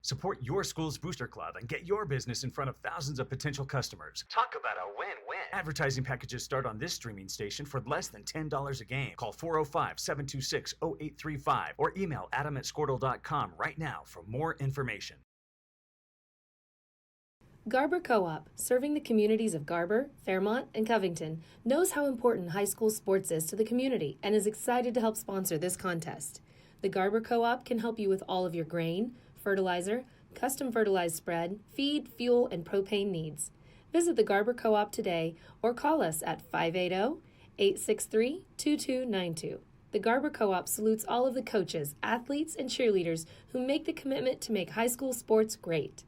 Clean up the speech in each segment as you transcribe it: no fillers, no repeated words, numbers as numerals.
Support your school's booster club and get your business in front of thousands of potential customers. Talk about a win-win. Advertising packages start on this streaming station for less than $10 a game. Call 405-726-0835 or email adam@squirtle.com right now for more information. Garber Co-op, serving the communities of Garber, Fairmont, and Covington, knows how important high school sports is to the community and is excited to help sponsor this contest. The Garber Co-op can help you with all of your grain, fertilizer, custom fertilized spread, feed, fuel, and propane needs. Visit the Garber Co-op today or call us at 580-863-2292. The Garber Co-op salutes all of the coaches, athletes, and cheerleaders who make the commitment to make high school sports great.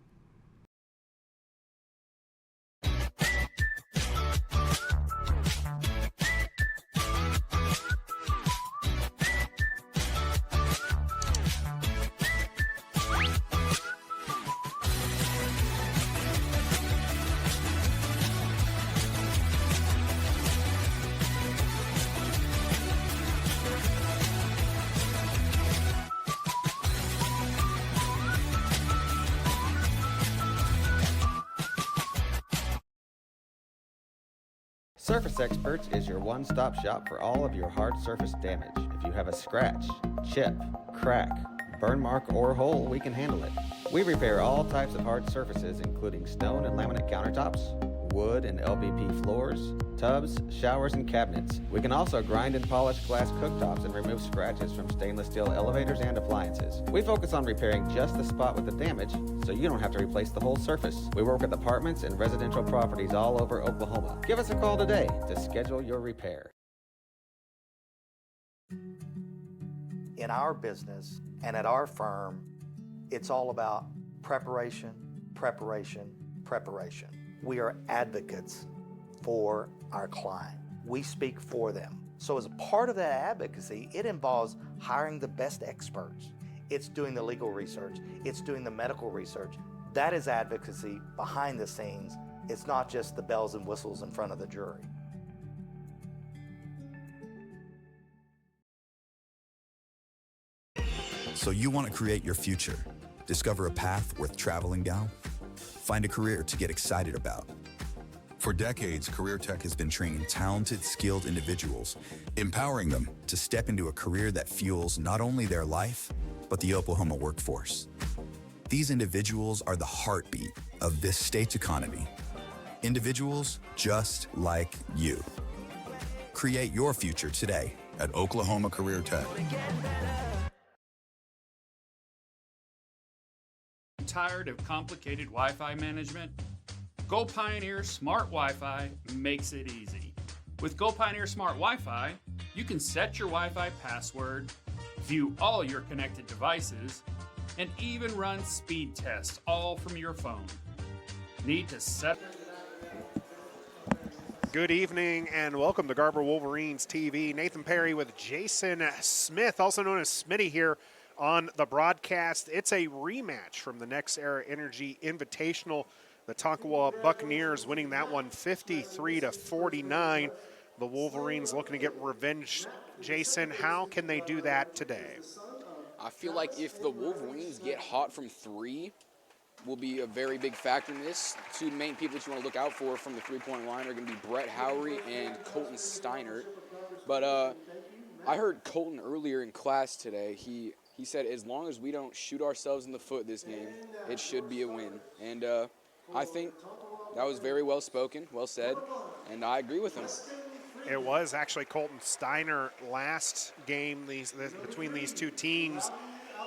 Surface Experts is your one-stop shop for all of your hard surface damage. If you have a scratch, chip, crack, burn mark, or hole, we can handle it. We repair all types of hard surfaces, including stone and laminate countertops, wood and LVP floors, tubs, showers, and cabinets. We can also grind and polish glass cooktops and remove scratches from stainless steel elevators and appliances. We focus on repairing just the spot with the damage, so you don't have to replace the whole surface. We work with apartments and residential properties all over Oklahoma. Give us a call today to schedule your repair. In our business and at our firm, it's all about preparation, preparation, preparation. We are advocates for our client. We speak for them. So as a part of that advocacy, it involves hiring the best experts. It's doing the legal research. It's doing the medical research. That is advocacy behind the scenes. It's not just the bells and whistles in front of the jury. So you want to create your future, discover a path worth traveling down, find a career to get excited about. For decades, Career Tech has been training talented, skilled individuals, empowering them to step into a career that fuels not only their life, but the Oklahoma workforce. These individuals are the heartbeat of this state's economy. Individuals just like you. Create your future today at Oklahoma Career Tech. Tired of complicated Wi-Fi management? Go Pioneer Smart Wi-Fi makes it easy. With Go Pioneer Smart Wi-Fi, you can set your Wi-Fi password, view all your connected devices, and even run speed tests all from your phone. Need to set... Good evening and welcome to Garber Wolverines TV. Nathan Perry with Jason Smith, also known as Smitty, here on the broadcast. It's a rematch from the Next Era Energy Invitational. The Tonkawa Buccaneers winning that one 53-49. The Wolverines looking to get revenge. Jason, how can they do that today? I feel like if the Wolverines get hot from three, will be a very big factor in this. Two main people that you want to look out for from the three-point line are going to be Brett Howery and Colton Steiner. But I heard Colton earlier in class today. He said as long as we don't shoot ourselves in the foot this game, it should be a win. And I think that was very well spoken, well said, and I agree with him. It was actually Colton Steiner last game between these two teams.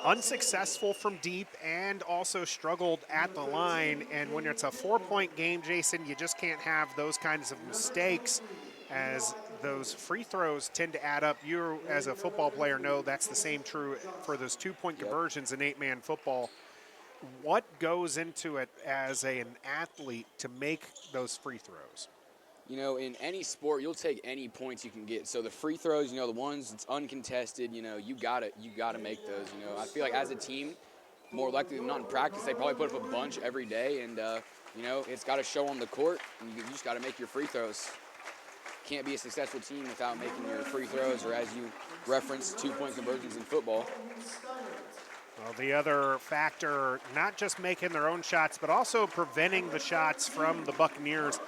Unsuccessful from deep and also struggled at the line. And when it's a 4-point game, Jason, you just can't have those kinds of mistakes, as those free throws tend to add up. You, as a football player, know that's the same true for those 2-point conversions in 8-man football. What goes into it as an athlete to make those free throws? You know, in any sport, you'll take any points you can get. So the free throws, you know, the ones that's uncontested, you know, you gotta make those. You know, I feel like as a team, more likely than not in practice, they probably put up a bunch every day, and you know, it's got to show on the court, and you just got to make your free throws. Can't be a successful team without making your free throws, or as you referenced, 2-point conversions in football. Well, the other factor, not just making their own shots, but also preventing the shots from the Buccaneers.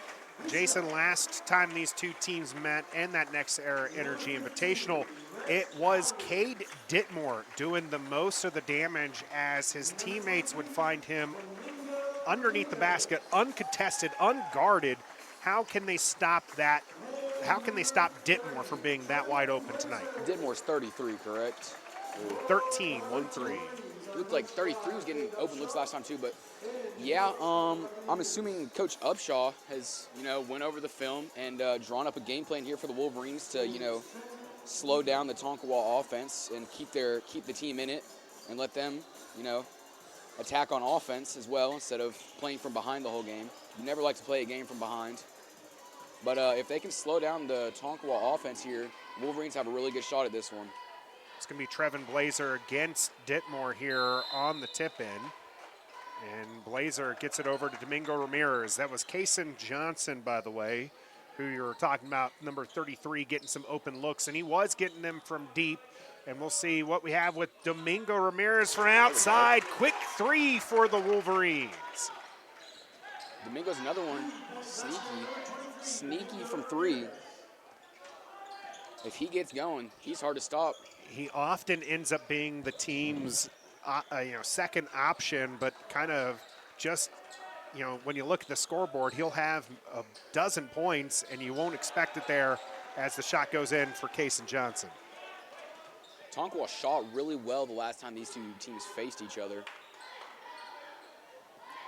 Jason, last time these two teams met in that Next Era Energy Invitational, it was Cade Ditmore doing the most of the damage as his teammates would find him underneath the basket, uncontested, unguarded. How can they stop that? How can they stop Ditmore from being that wide open tonight? Ditmore's 33, correct? 13, 1-3. Looked like 33 was getting open looks last time too, but yeah, I'm assuming Coach Upshaw has, went over the film and drawn up a game plan here for the Wolverines to, slow down the Tonkawa offense and keep the team in it and let them, attack on offense as well instead of playing from behind the whole game. You never like to play a game from behind. But if they can slow down the Tonkawa offense here, Wolverines have a really good shot at this one. It's going to be Trevin Blazer against Ditmore here on the tip-in. And Blazer gets it over to Domingo Ramirez. That was Kason Johnson, by the way, who you were talking about, number 33, getting some open looks. And he was getting them from deep. And we'll see what we have with Domingo Ramirez from outside. Quick three for the Wolverines. Domingo's another one. Sneaky from three. If he gets going, he's hard to stop. He often ends up being the team's second option, but kind of just, when you look at the scoreboard, he'll have a dozen points, and you won't expect it there as the shot goes in for Kason Johnson. Tonkawa shot really well the last time these two teams faced each other.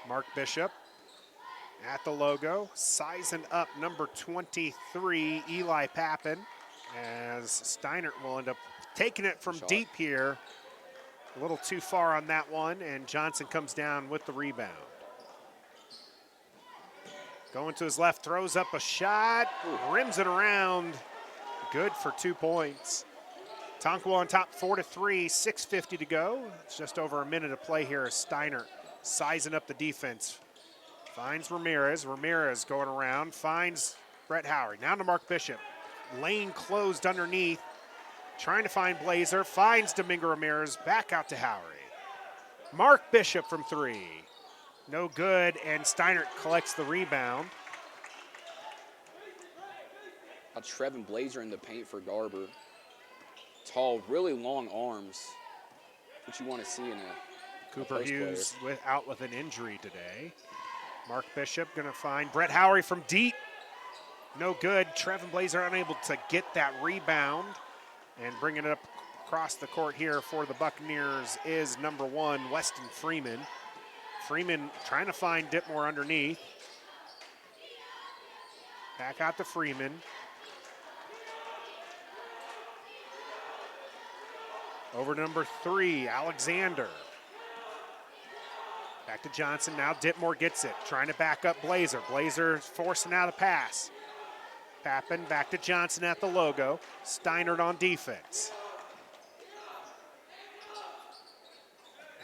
Mark Bishop at the logo, sizing up number 23, Eli Pappin, as Steinert will end up taking it from deep here. A little too far on that one, and Johnson comes down with the rebound. Going to his left, throws up a shot, rims it around. Good for 2 points. Tonkawa on top 4-3, 6:50 to go. It's just over a minute of play here as Steinert sizing up the defense. Finds Ramirez. Ramirez going around, finds Brett Howery. Now to Mark Bishop. Lane closed underneath. Trying to find Blazer. Finds Domingo Ramirez. Back out to Howery. Mark Bishop from three. No good, and Steinert collects the rebound. Trevin Blazer in the paint for Garber. Tall, really long arms. What you want to see in a Cooper Hughes out with an injury today. Mark Bishop going to find Brett Howery from deep. No good. Trevin Blazer unable to get that rebound. And bringing it up across the court here for the Buccaneers is number 1, Weston Freeman. Freeman trying to find Ditmore underneath. Back out to Freeman. Over to number 3, Alexander. Back to Johnson. Now Ditmore gets it. Trying to back up Blazer. Blazer forcing out a pass. Pappin back to Johnson at the logo. Steinert on defense.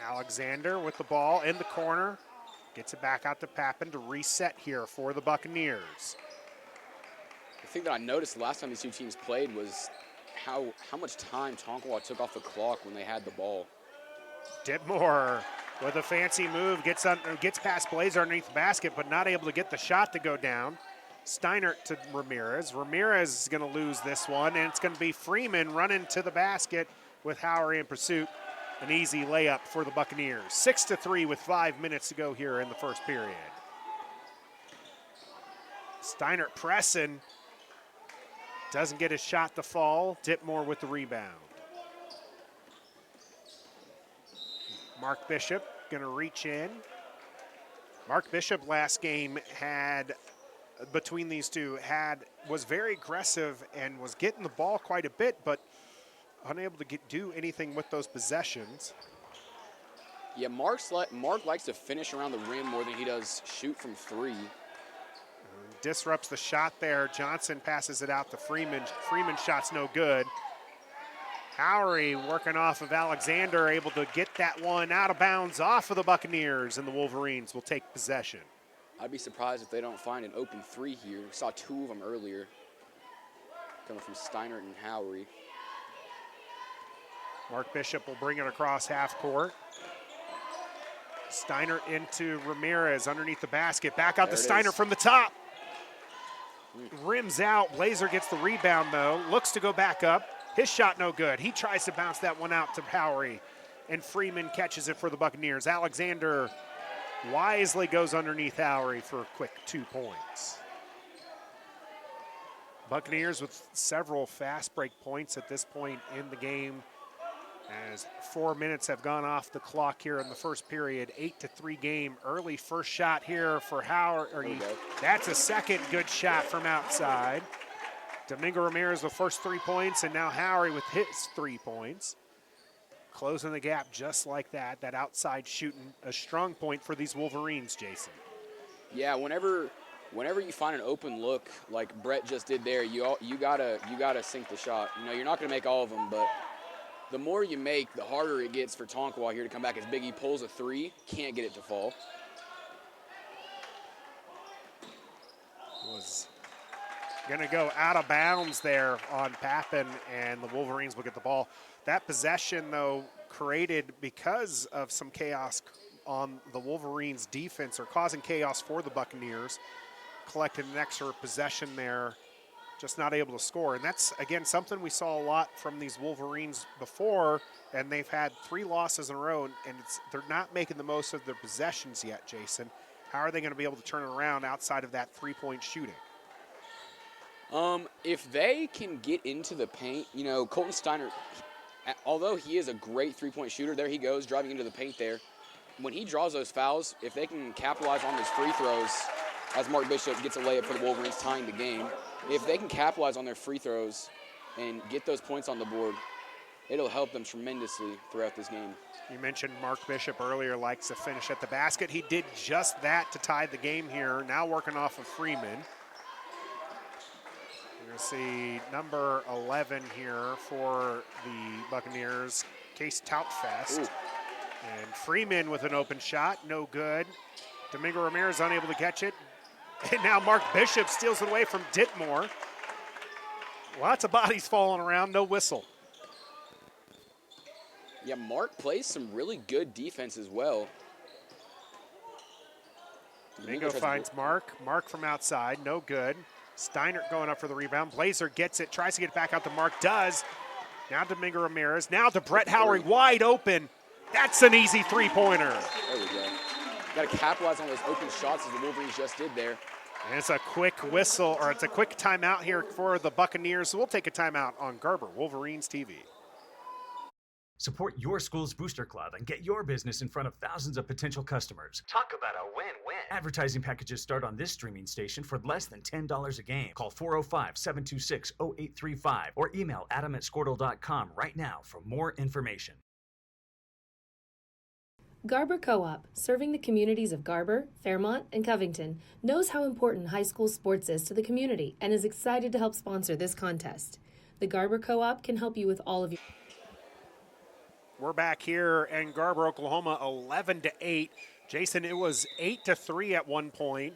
Alexander with the ball in the corner. Gets it back out to Pappin to reset here for the Buccaneers. The thing that I noticed the last time these two teams played was how much time Tonkawa took off the clock when they had the ball. Ditmore with a fancy move gets past Blazer underneath the basket, but not able to get the shot to go down. Steinert to Ramirez. Ramirez is going to lose this one, and it's going to be Freeman running to the basket with Howery in pursuit. An easy layup for the Buccaneers. 6-3 with 5 minutes to go here in the first period. Steinert pressing. Doesn't get his shot to fall. Ditmore with the rebound. Mark Bishop going to reach in. Mark Bishop last game between these two, was very aggressive and was getting the ball quite a bit, but unable to do anything with those possessions. Yeah, Mark likes to finish around the rim more than he does shoot from three. Disrupts the shot there. Johnson passes it out to Freeman. Freeman's shot's no good. Howery working off of Alexander, able to get that one out of bounds off of the Buccaneers, and the Wolverines will take possession. I'd be surprised if they don't find an open three here. We saw 2 of them earlier, coming from Steinert and Howery. Mark Bishop will bring it across half court. Steiner into Ramirez underneath the basket. Back out to Steiner from the top. Rims out. Blazer gets the rebound, though. Looks to go back up. His shot no good. He tries to bounce that one out to Howery. And Freeman catches it for the Buccaneers. Alexander wisely goes underneath Howery for a quick 2 points. Buccaneers with several fast break points at this point in the game, as 4 minutes have gone off the clock here in the first period. 8-3 game. Early first shot here for Howery. That's a second good shot from outside. Domingo Ramirez with first 3 points, and now Howery with his 3 points. Closing the gap just like that. That outside shooting, a strong point for these Wolverines, Jason. Yeah, whenever you find an open look like Brett just did there, you gotta sink the shot. You know, you're not gonna make all of them, but the more you make, the harder it gets for Tonkawa here to come back. As Biggie pulls a 3, can't get it to fall. Was gonna go out of bounds there on Pappen, and the Wolverines will get the ball. That possession, though, created because of some chaos on the Wolverines' defense, or causing chaos for the Buccaneers. Collected an extra possession there, just not able to score. And that's, again, something we saw a lot from these Wolverines before, and they've had 3 losses in a row, and they're not making the most of their possessions yet, Jason. How are they going to be able to turn it around outside of that 3-point shooting? If they can get into the paint, you know, Colton Steiner, although he is a great 3-point shooter, there he goes driving into the paint there. When he draws those fouls, if they can capitalize on those free throws, as Mark Bishop gets a layup for the Wolverines, tying the game, if they can capitalize on their free throws and get those points on the board, it'll help them tremendously throughout this game. You mentioned Mark Bishop earlier likes to finish at the basket. He did just that to tie the game here. Now working off of Freeman. You're going to see number 11 here for the Buccaneers, Case Toutfest. Ooh. And Freeman with an open shot, no good. Domingo Ramirez unable to catch it. And now Mark Bishop steals it away from Ditmore. Lots of bodies falling around, no whistle. Yeah, Mark plays some really good defense as well. Domingo finds Mark. Mark from outside, no good. Steiner going up for the rebound. Blazer gets it, tries to get it back out to Mark, does. Now Domingo Ramirez, now to Brett Howery, wide open. That's an easy 3-pointer. There we go. Got to capitalize on those open shots as the Wolverines just did there. And it's a quick whistle, or it's a quick timeout here for the Buccaneers. So we'll take a timeout on Garber, Wolverines TV. Support your school's booster club and get your business in front of thousands of potential customers. Talk about a win-win. Advertising packages start on this streaming station for less than $10 a game. Call 405-726-0835 or email adam@squirtle.com right now for more information. Garber Co-op, serving the communities of Garber, Fairmont, and Covington, knows how important high school sports is to the community and is excited to help sponsor this contest. The Garber Co-op can help you with all of your... We're back here in Garber, Oklahoma, 11-8. Jason, it was 8-3 at one point,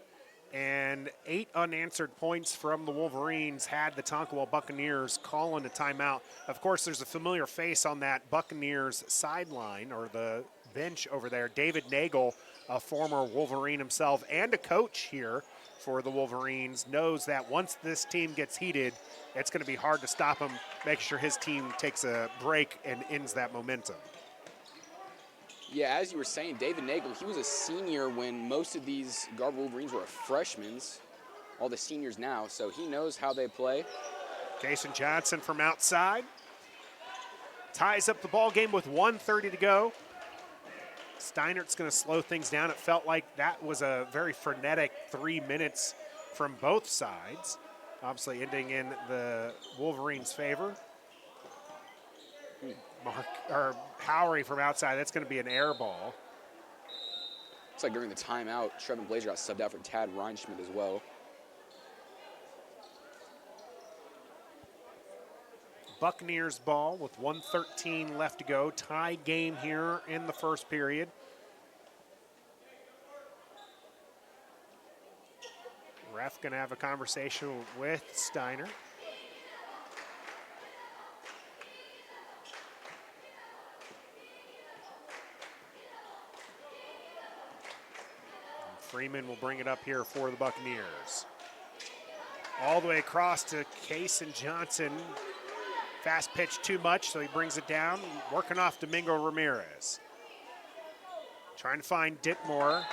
and 8 unanswered points from the Wolverines had the Tonkawa Buccaneers calling a timeout. Of course, there's a familiar face on that Buccaneers sideline, or the bench over there. David Nagel, a former Wolverine himself and a coach here for the Wolverines, knows that once this team gets heated, it's going to be hard to stop him, make sure his team takes a break and ends that momentum. Yeah, as you were saying, David Nagel, he was a senior when most of these Garber Wolverines were freshmen, all the seniors now, so he knows how they play. Jason Johnson from outside ties up the ball game with 1:30 to go. Steinert's going to slow things down. It felt like that was a very frenetic 3 minutes from both sides, obviously ending in the Wolverines' favor. Howery from outside, that's going to be an air ball. Looks like during the timeout, Trevin Blazer got subbed out for Tad Reinschmidt as well. Buccaneers ball with 1:13 left to go. Tie game here in the first period. Ref going to have a conversation with Steiner. Freeman will bring it up here for the Buccaneers. All the way across to Kason Johnson. Fast pitch too much, so he brings it down. Working off Domingo Ramirez. Trying to find Ditmore.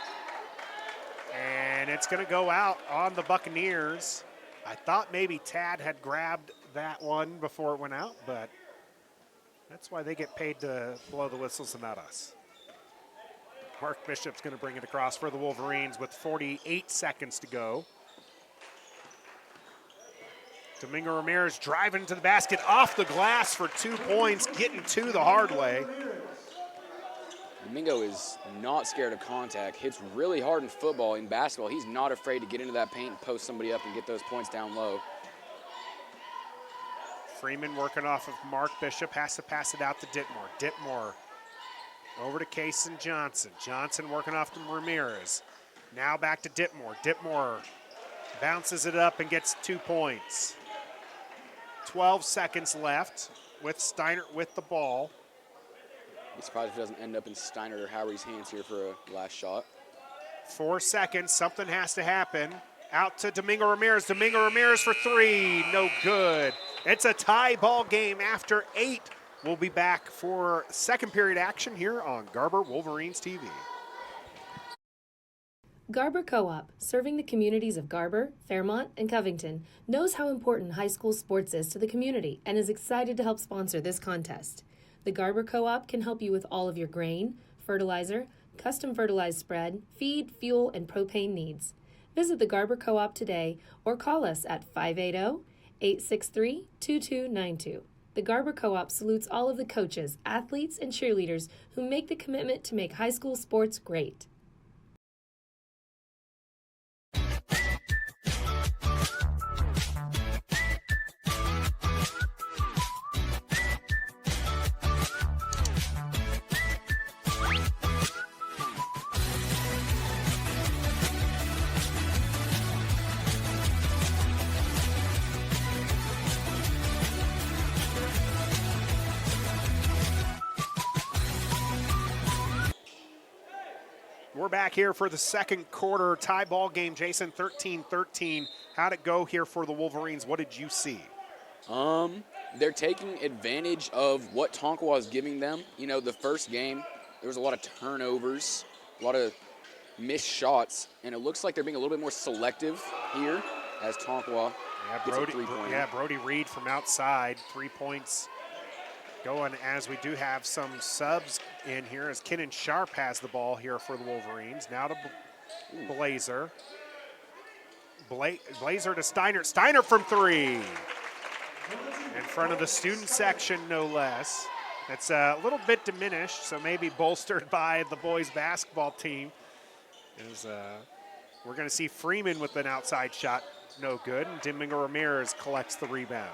And it's going to go out on the Buccaneers. I thought maybe Tad had grabbed that one before it went out, but that's why they get paid to blow the whistles and not us. Mark Bishop's going to bring it across for the Wolverines with 48 seconds to go. Domingo Ramirez driving to the basket, off the glass for 2 points, getting to the hard way. Domingo is not scared of contact, hits really hard in football. In basketball, he's not afraid to get into that paint and post somebody up and get those points down low. Freeman working off of Mark Bishop, has to pass it out to Ditmore. Ditmore over to Kason Johnson. Johnson working off to Ramirez. Now back to Ditmore. Ditmore bounces it up and gets 2 points. 12 seconds left with Steiner with the ball. Be surprised if it doesn't end up in Steiner or Howry's hands here for a last shot. 4 seconds, something has to happen. Out to Domingo Ramirez. Domingo Ramirez for 3, no good. It's a tie ball game after 8. We'll be back for second period action here on Garber Wolverines TV. Garber Co-op, serving the communities of Garber, Fairmont, and Covington, knows how important high school sports is to the community and is excited to help sponsor this contest. The Garber Co-op can help you with all of your grain, fertilizer, custom fertilized spread, feed, fuel, and propane needs. Visit the Garber Co-op today or call us at 580-863-2292. The Garber Co-op salutes all of the coaches, athletes, and cheerleaders who make the commitment to make high school sports great. We're back here for the second quarter tie ball game. Jason, 13-13. How'd it go here for the Wolverines? What did you see? They're taking advantage of what Tonkawa is giving them. You know, the first game, there was a lot of turnovers, a lot of missed shots, and it looks like they're being a little bit more selective here as Tonkawa gets a three-pointer. Yeah, Brody Reed from outside, 3 points going as we do have some subs in here as Kenan Sharp has the ball here for the Wolverines. Now to Blazer. Blazer to Steiner. Steiner from 3. In front of the student section, no less. It's a little bit diminished, so maybe bolstered by the boys basketball team. We're going to see Freeman with an outside shot, no good, and Domingo Ramirez collects the rebound.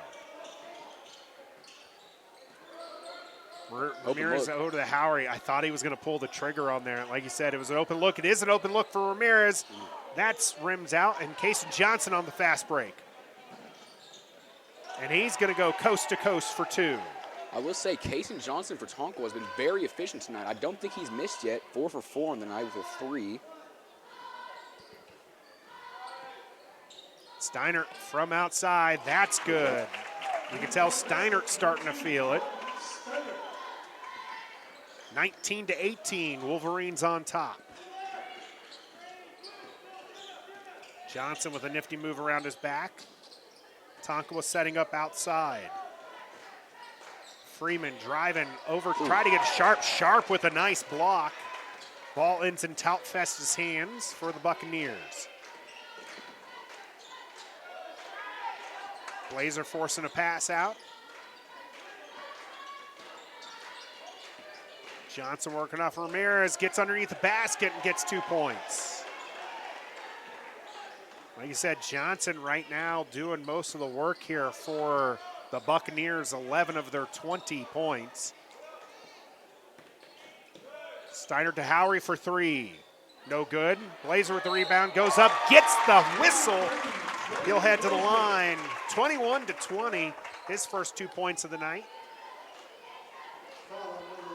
Ramirez over to Howery. I thought he was going to pull the trigger on there. Like you said, it was an open look. It is an open look for Ramirez. That's rims out, and Kason Johnson on the fast break. And he's going to go coast to coast for 2. I will say Kason Johnson for Tonkawa has been very efficient tonight. I don't think he's missed yet. 4 for 4 on the night with a 3. Steiner from outside. That's good. You can tell Steinert's starting to feel it. 19-18, Wolverines on top. Johnson with a nifty move around his back. Tonkawa setting up outside. Freeman driving over, try to get Sharp. Sharp with a nice block. Ball ends in Tautfest's hands for the Buccaneers. Blazer forcing a pass out. Johnson working off Ramirez, gets underneath the basket and gets 2 points. Like you said, Johnson right now doing most of the work here for the Buccaneers, 11 of their 20 points. Steiner to Howery for 3. No good. Blazer with the rebound, goes up, gets the whistle. He'll head to the line. 21-20, his first 2 points of the night.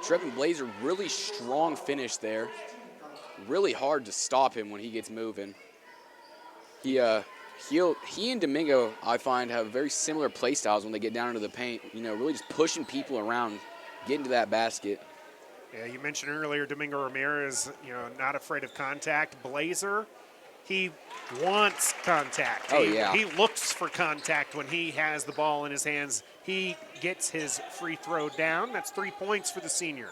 Trevin Blazer, really strong finish there. really hard to stop him when he gets moving. He and Domingo, I find, have very similar play styles when they get down into the paint. You know, really just pushing people around, getting to that basket. Yeah, you mentioned earlier Domingo Ramirez, you know, not afraid of contact. Blazer, he wants contact. Oh, yeah. He looks for contact when he has the ball in his hands. He gets his free throw down. That's 3 points for the senior.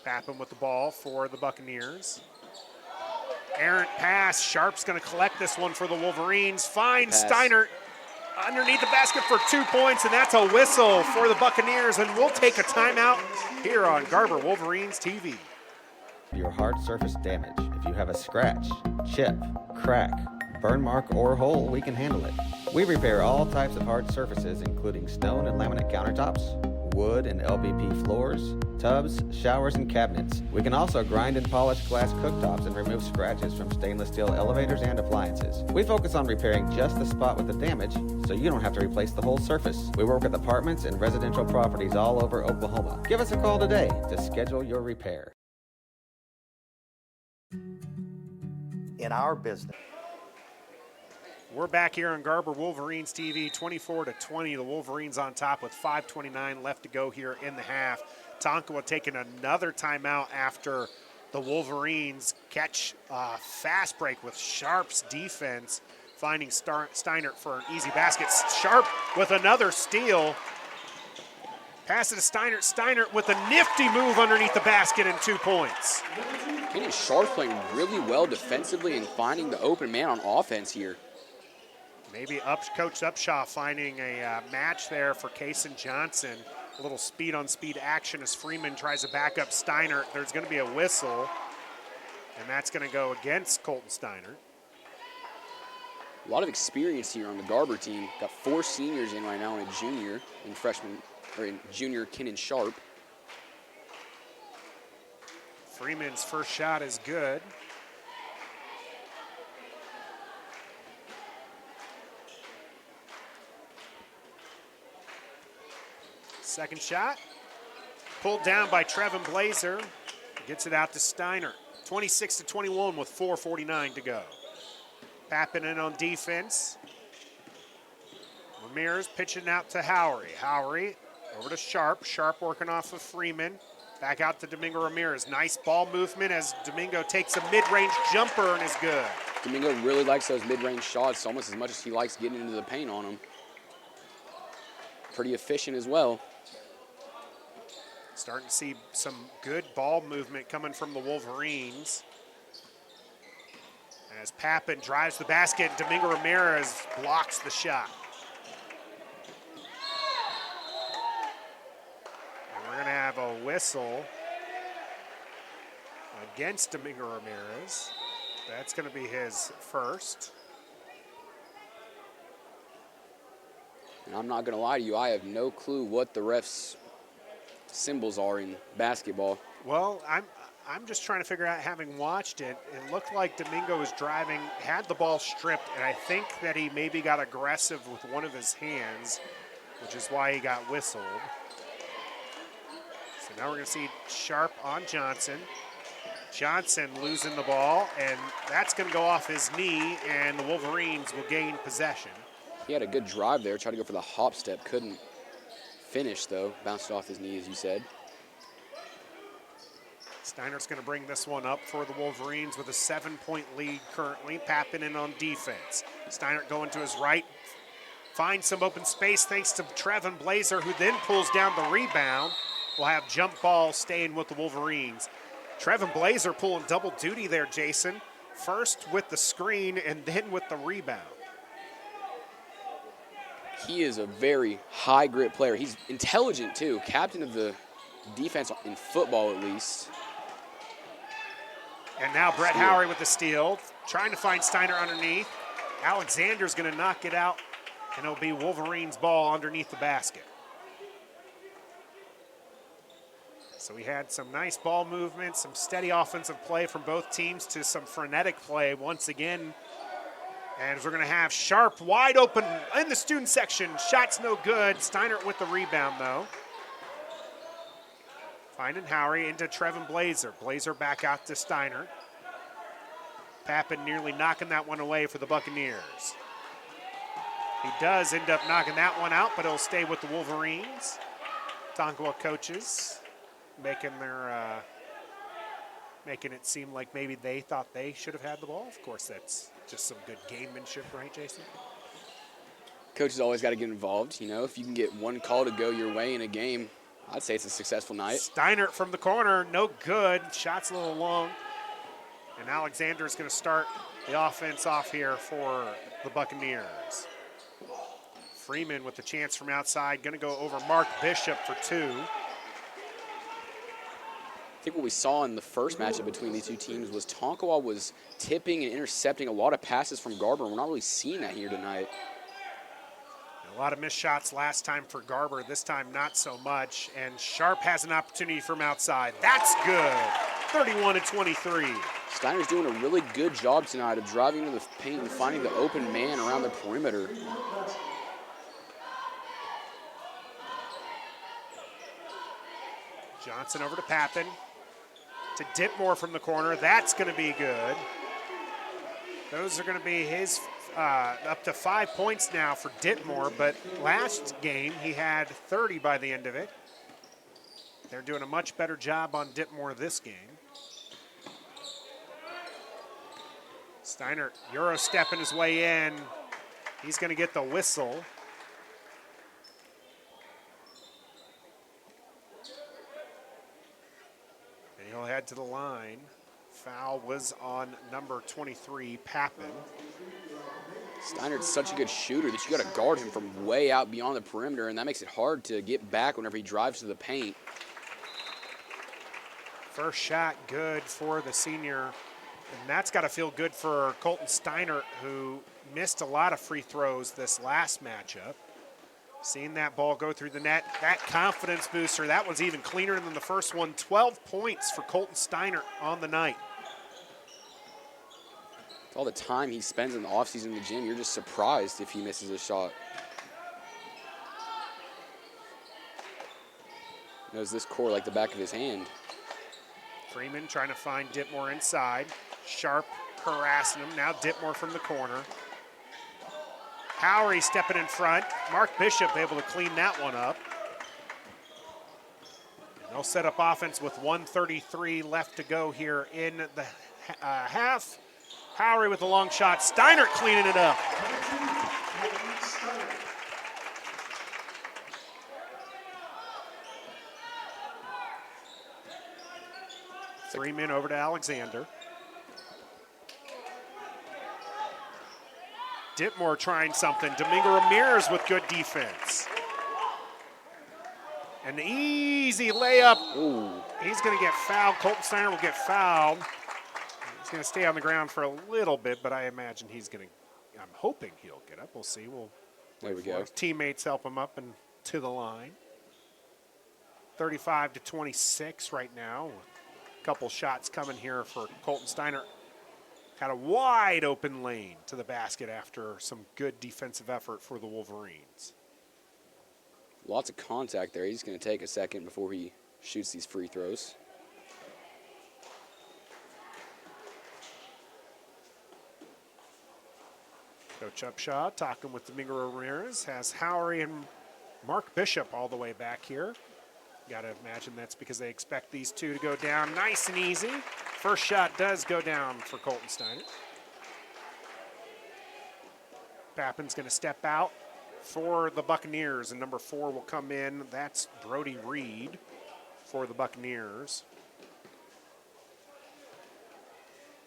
Pappen with the ball for the Buccaneers. Errant pass. Sharp's going to collect this one for the Wolverines. Finds Steinert underneath the basket for 2 points, and that's a whistle for the Buccaneers, and we'll take a timeout here on Garber Wolverines TV. Your hard surface damage. If you have a scratch, chip, crack, burn mark, or hole, we can handle it. We repair all types of hard surfaces, including stone and laminate countertops, wood and LVP floors, tubs, showers, and cabinets. We can also grind and polish glass cooktops and remove scratches from stainless steel elevators and appliances. We focus on repairing just the spot with the damage, so you don't have to replace the whole surface. We work with apartments and residential properties all over Oklahoma. Give us a call today to schedule your repair. In our business, we're back here on Garber Wolverines TV, 24-20. The Wolverines on top with 5:29 left to go here in the half. Tonkawa taking another timeout after the Wolverines catch a fast break with Sharp's defense, finding Steinert for an easy basket. Sharp with another steal. Pass it to Steinert. Steinert with a nifty move underneath the basket and 2 points. Kenny Sharp playing really well defensively and finding the open man on offense here. Maybe Coach Upshaw finding a match there for Kason Johnson. A little speed-on-speed action as Freeman tries to back up Steinert. There's going to be a whistle, and that's going to go against Colton Steinert. A lot of experience here on the Garber team. Got 4 seniors in right now and a junior and freshman, or in junior Kenan Sharp. Freeman's first shot is good. Second shot, pulled down by Trevin Blazer. Gets it out to Steinert. 26-21 with 4:49 to go. Pappen in on defense. Ramirez pitching out to Howery. Howery over to Sharp. Sharp working off of Freeman. Back out to Domingo Ramirez. Nice ball movement as Domingo takes a mid-range jumper and is good. Domingo really likes those mid-range shots almost as much as he likes getting into the paint on them. Pretty efficient as well. Starting to see some good ball movement coming from the Wolverines. As Pappen drives the basket, Domingo Ramirez blocks the shot. And we're going to have a whistle against Domingo Ramirez. That's going to be his first. And I'm not going to lie to you, I have no clue what the refs' symbols are in basketball. Well, I'm just trying to figure out, having watched it, it looked like Domingo was driving, had the ball stripped, and I think that he maybe got aggressive with one of his hands, which is why he got whistled. So now we're going to see Sharp on Johnson. Johnson losing the ball, and that's going to go off his knee, and the Wolverines will gain possession. He had a good drive there, tried to go for the hop step, couldn't finish though, bounced off his knee as you said. Steinert's going to bring this one up for the Wolverines with a 7-point lead currently. Pappen in on defense. Steinert going to his right, finds some open space thanks to Trevin Blazer, who then pulls down the rebound. We'll have jump ball staying with the Wolverines. Trevin Blazer pulling double duty there, Jason. First with the screen and then with the rebound. He is a very high grit player. He's intelligent too, captain of the defense in football at least. And now Brett Howery with the steal, trying to find Steiner underneath. Alexander's going to knock it out, and it'll be Wolverines' ball underneath the basket. So we had some nice ball movement, some steady offensive play from both teams to some frenetic play once again. And we're going to have Sharp wide open in the student section. Shot's no good. Steinert with the rebound, though. Finding Howery into Trevin Blazer. Blazer back out to Steiner. Pappen nearly knocking that one away for the Buccaneers. He does end up knocking that one out, but he'll stay with the Wolverines. Tonkawa coaches making it seem like maybe they thought they should have had the ball. Of course, that's just some good gamemanship, right, Jason? Coaches always got to get involved. You know, if you can get one call to go your way in a game, I'd say it's a successful night. Steiner from the corner, no good. Shot's a little long. And Alexander is going to start the offense off here for the Buccaneers. Freeman with the chance from outside, going to go over Mark Bishop for 2. I think what we saw in the first matchup between these two teams was Tonkawa was tipping and intercepting a lot of passes from Garber. We're not really seeing that here tonight. A lot of missed shots last time for Garber, this time not so much. And Sharp has an opportunity from outside. That's good. 31-23. Steiner's doing a really good job tonight of driving into the paint and finding the open man around the perimeter. Johnson over to Pappen. To Ditmore from the corner. That's going to be good. Those are going to be his up to 5 points now for Ditmore, but last game he had 30 by the end of it. They're doing a much better job on Ditmore this game. Steiner Euro stepping his way in. He's going to get the whistle. And he'll head to the line. Foul was on number 23, Pappen. Steiner's such a good shooter that you got to guard him from way out beyond the perimeter, and that makes it hard to get back whenever he drives to the paint. First shot good for the senior, and that's got to feel good for Colton Steiner, who missed a lot of free throws this last matchup. Seeing that ball go through the net, that confidence booster, that one's even cleaner than the first one. 12 points for Colton Steiner on the night. With all the time he spends in the offseason in the gym, you're just surprised if he misses a shot. He knows this court like the back of his hand. Freeman trying to find Ditmore inside. Sharp harassing him. Now Ditmore from the corner. Howery stepping in front. Mark Bishop able to clean that one up. And they'll set up offense with 1:33 left to go here in the half. Howery with a long shot. Steiner cleaning it up. Freeman over to Alexander. Ditmore trying something. Domingo Ramirez with good defense. An easy layup. Ooh. He's going to get fouled. Colton Steiner will get fouled. He's going to stay on the ground for a little bit, but I imagine he's going to, I'm hoping he'll get up. We'll see. There we go. His teammates help him up and to the line. 35-26 right now. A couple shots coming here for Colton Steiner. Had a wide open lane to the basket after some good defensive effort for the Wolverines. Lots of contact there. He's going to take a second before he shoots these free throws. Coach Upshaw talking with Domingo Ramirez. Has Howery and Mark Bishop all the way back here. Got to imagine that's because they expect these two to go down nice and easy. First shot does go down for Colton Steiner. Pappen's going to step out for the Buccaneers, and number 4 will come in. That's Brody Reed for the Buccaneers.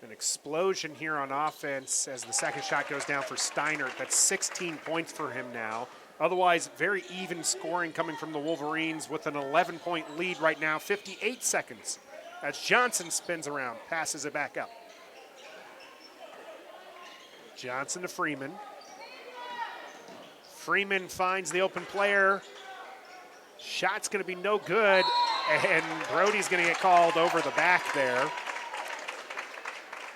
An explosion here on offense as the second shot goes down for Steiner. That's 16 points for him now. Otherwise, very even scoring coming from the Wolverines with an 11-point lead right now, 58 seconds. As Johnson spins around, passes it back up. Johnson to Freeman. Freeman finds the open player. Shot's going to be no good, and Brody's going to get called over the back there.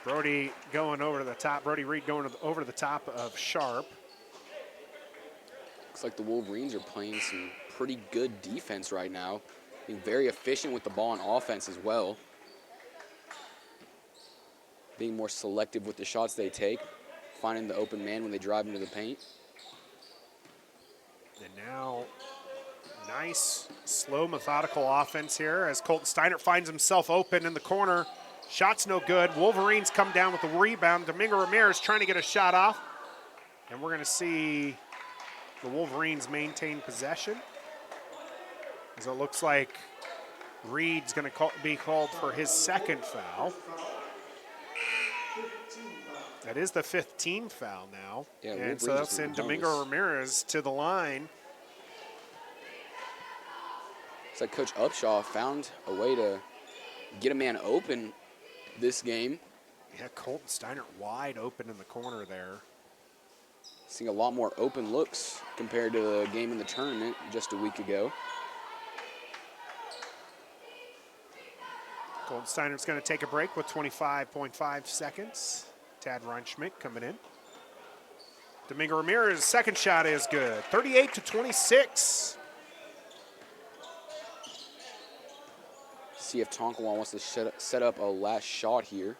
Brody going over to the top. Brody Reed going over to the top of Sharp. Looks like the Wolverines are playing some pretty good defense right now. Being very efficient with the ball on offense as well. Being more selective with the shots they take. Finding the open man when they drive into the paint. And now, nice, slow, methodical offense here as Colton Steiner finds himself open in the corner. Shot's no good. Wolverines come down with the rebound. Domingo Ramirez trying to get a shot off. And we're going to see the Wolverines maintain possession. As it looks like Reed's going to be called for his second foul. That is the 5th team foul now. Yeah, and so that'll send Domingo Ramirez to the line. It's like Coach Upshaw found a way to get a man open this game. Yeah, Colton Steiner wide open in the corner there. Seeing a lot more open looks compared to the game in the tournament just a week ago. Colton Steiner's going to take a break with 25.5 seconds. Tad Reinschmidt coming in. Domingo Ramirez's second shot is good. 38-26. See if Tonkawa wants to set up a last shot here.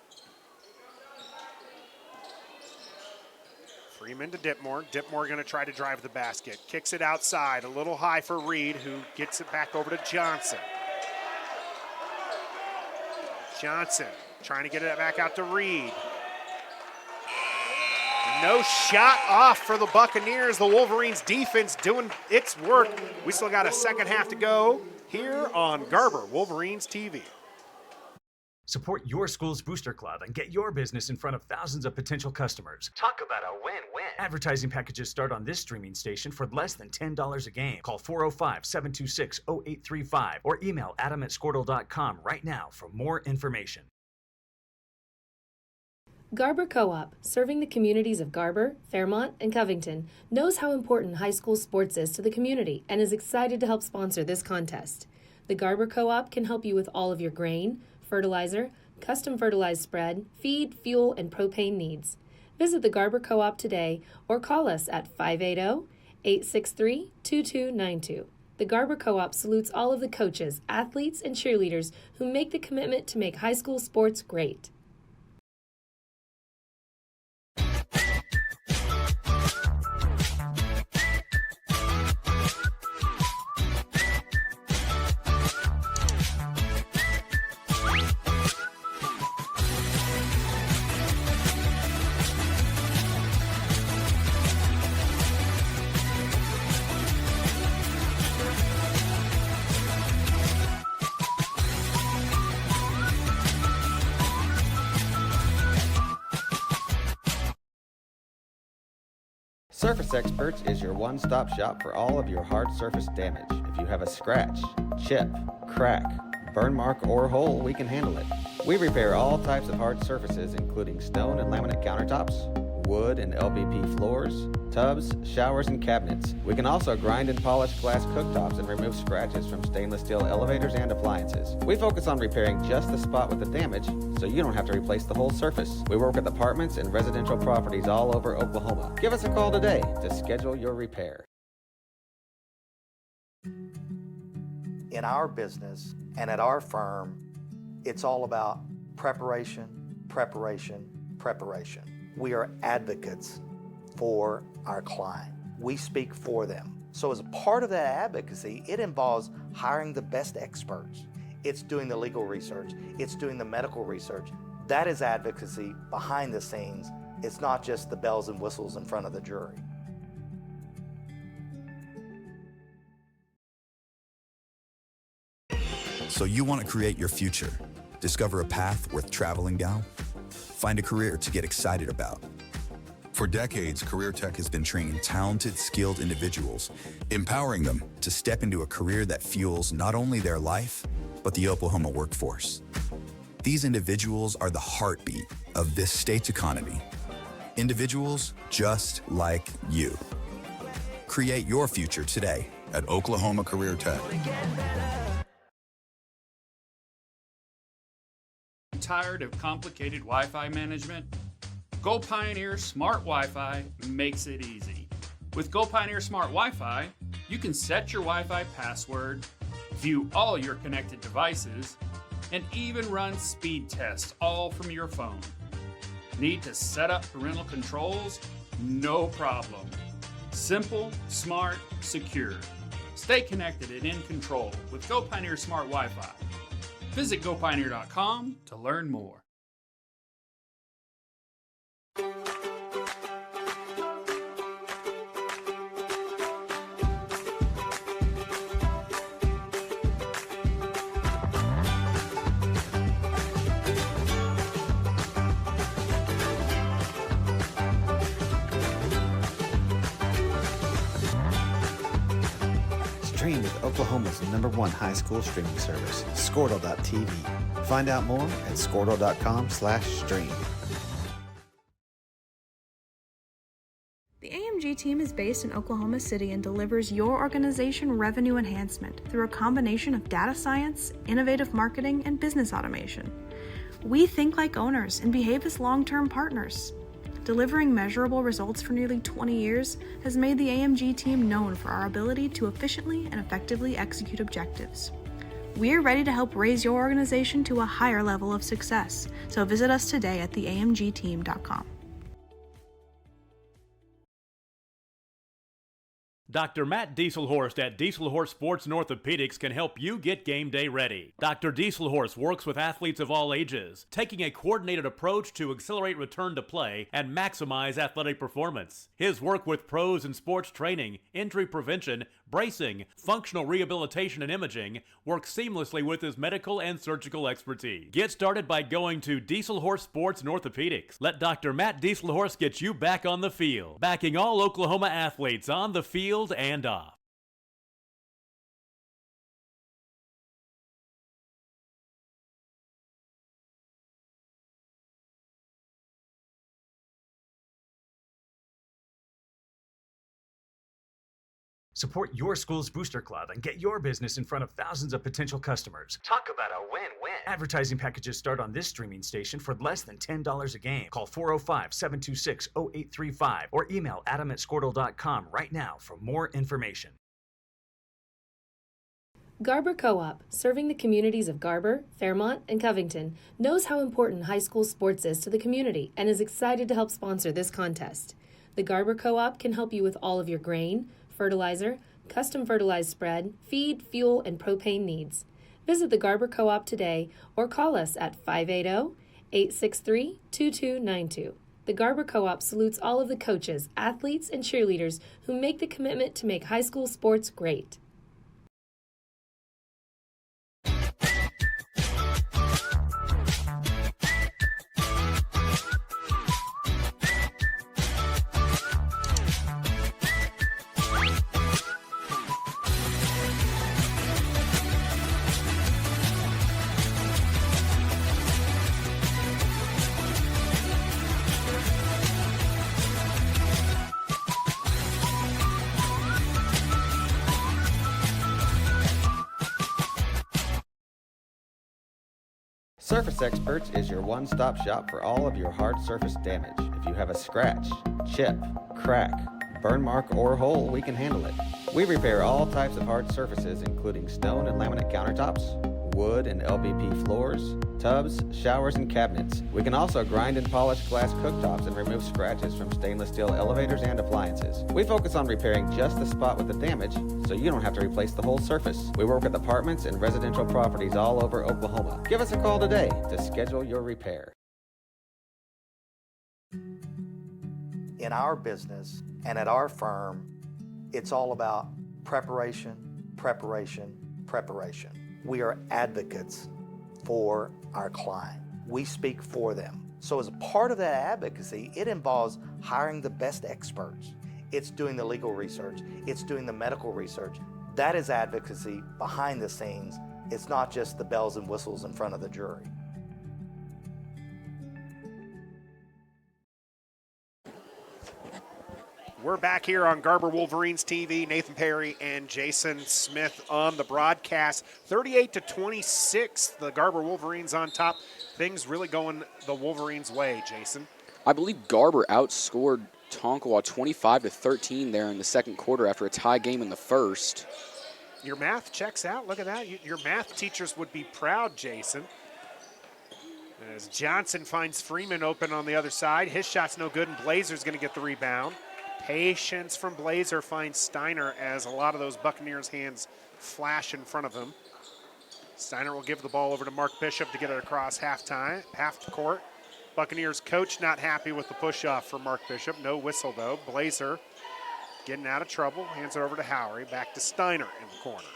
Freeman to Dipmore. Dipmore going to try to drive the basket. Kicks it outside, a little high for Reed, who gets it back over to Johnson. Johnson trying to get it back out to Reed. No shot off for the Buccaneers. The Wolverines defense doing its work. We still got a second half to go here on Garber Wolverines TV. Support your school's booster club and get your business in front of thousands of potential customers. Talk about a win-win. Advertising packages start on this streaming station for less than $10 a game. Call 405-726-0835 or email adam@squirtle.com right now for more information. Garber Co-op, serving the communities of Garber, Fairmont, and Covington, knows how important high school sports is to the community and is excited to help sponsor this contest. The Garber Co-op can help you with all of your grain, fertilizer, custom fertilized spread, feed, fuel, and propane needs. Visit the Garber Co-op today or call us at 580-863-2292. The Garber Co-op salutes all of the coaches, athletes, and cheerleaders who make the commitment to make high school sports great. Surface Experts is your one-stop shop for all of your hard surface damage. If you have a scratch, chip, crack, burn mark, or hole, we can handle it. We repair all types of hard surfaces, including stone and laminate countertops, wood and LVP floors, tubs, showers, and cabinets. We can also grind and polish glass cooktops and remove scratches from stainless steel elevators and appliances. We focus on repairing just the spot with the damage, so you don't have to replace the whole surface. We work with apartments and residential properties all over Oklahoma. Give us a call today to schedule your repair. In our business and at our firm, it's all about preparation, preparation, preparation. We are advocates for our client. We speak for them. So as a part of that advocacy, it involves hiring the best experts. It's doing the legal research. It's doing the medical research. That is advocacy behind the scenes. It's not just the bells and whistles in front of the jury. So you want to create your future, discover a path worth traveling down, find a career to get excited about. For decades, Career Tech has been training talented, skilled individuals, empowering them to step into a career that fuels not only their life, but the Oklahoma workforce. These individuals are the heartbeat of this state's economy. Individuals just like you. Create your future today at Oklahoma Career Tech. Tired of complicated Wi-Fi management? Go Pioneer Smart Wi-Fi makes it easy. With Go Pioneer Smart Wi-Fi, you can set your Wi-Fi password, view all your connected devices, and even run speed tests all from your phone. Need to set up parental controls? No problem. Simple, smart, secure. Stay connected and in control with Go Pioneer Smart Wi-Fi. Visit gopioneer.com to learn more. Stream with Oklahoma's #1 high school streaming service, Squirtle.tv. Find out more at squirtle.com/stream. The AMG team is based in Oklahoma City and delivers your organization revenue enhancement through a combination of data science, innovative marketing, and business automation. We think like owners and behave as long-term partners. Delivering measurable results for nearly 20 years has made the AMG team known for our ability to efficiently and effectively execute objectives. We're ready to help raise your organization to a higher level of success, so visit us today at theamgteam.com. Dr. Matt Dieselhorst at Dieselhorst Sports and Orthopedics can help you get game day ready. Dr. Dieselhorst works with athletes of all ages, taking a coordinated approach to accelerate return to play and maximize athletic performance. His work with pros in sports training, injury prevention, bracing, functional rehabilitation, and imaging works seamlessly with his medical and surgical expertise. Get started by going to Dieselhorst Sports and Orthopedics. Let Dr. Matt Dieselhorst get you back on the field, backing all Oklahoma athletes on the field and off. Support your school's booster club and get your business in front of thousands of potential customers. Talk about a win-win. Advertising packages start on this streaming station for less than $10 a game. Call 405-726-0835 or email adam@squirtle.com right now for more information. Garber Co-op, serving the communities of Garber, Fairmont, and Covington, knows how important high school sports is to the community and is excited to help sponsor this contest. The Garber Co-op can help you with all of your grain, fertilizer, custom fertilized spread, feed, fuel, and propane needs. Visit the Garber Co-op today or call us at 580-863-2292. The Garber Co-op salutes all of the coaches, athletes, and cheerleaders who make the commitment to make high school sports great. Surface Experts is your one-stop shop for all of your hard surface damage. If you have a scratch, chip, crack, burn mark, or hole, we can handle it. We repair all types of hard surfaces, including stone and laminate countertops, wood and LVP floors, tubs, showers, and cabinets. We can also grind and polish glass cooktops and remove scratches from stainless steel elevators and appliances. We focus on repairing just the spot with the damage, so you don't have to replace the whole surface. We work with apartments and residential properties all over Oklahoma. Give us a call today to schedule your repair. In our business and at our firm, it's all about preparation, preparation, preparation. We are advocates for our client. We speak for them. So as part of that advocacy, it involves hiring the best experts. It's doing the legal research. It's doing the medical research. That is advocacy behind the scenes. It's not just the bells and whistles in front of the jury. We're back here on Garber Wolverines TV. Nathan Perry and Jason Smith on the broadcast. 38-26, the Garber Wolverines on top. Things really going the Wolverines' way, Jason. I believe Garber outscored Tonkawa 25-13 there in the second quarter after a tie game in the first. Your math checks out. Look at that. Your math teachers would be proud, Jason. As Johnson finds Freeman open on the other side. His shot's no good, and Blazer's going to get the rebound. Patience from Blazer finds Steiner as a lot of those Buccaneers' hands flash in front of him. Steiner will give the ball over to Mark Bishop to get it across half the court. Buccaneers coach not happy with the push-off for Mark Bishop. No whistle, though. Blazer getting out of trouble. Hands it over to Howery. Back to Steiner in the corner.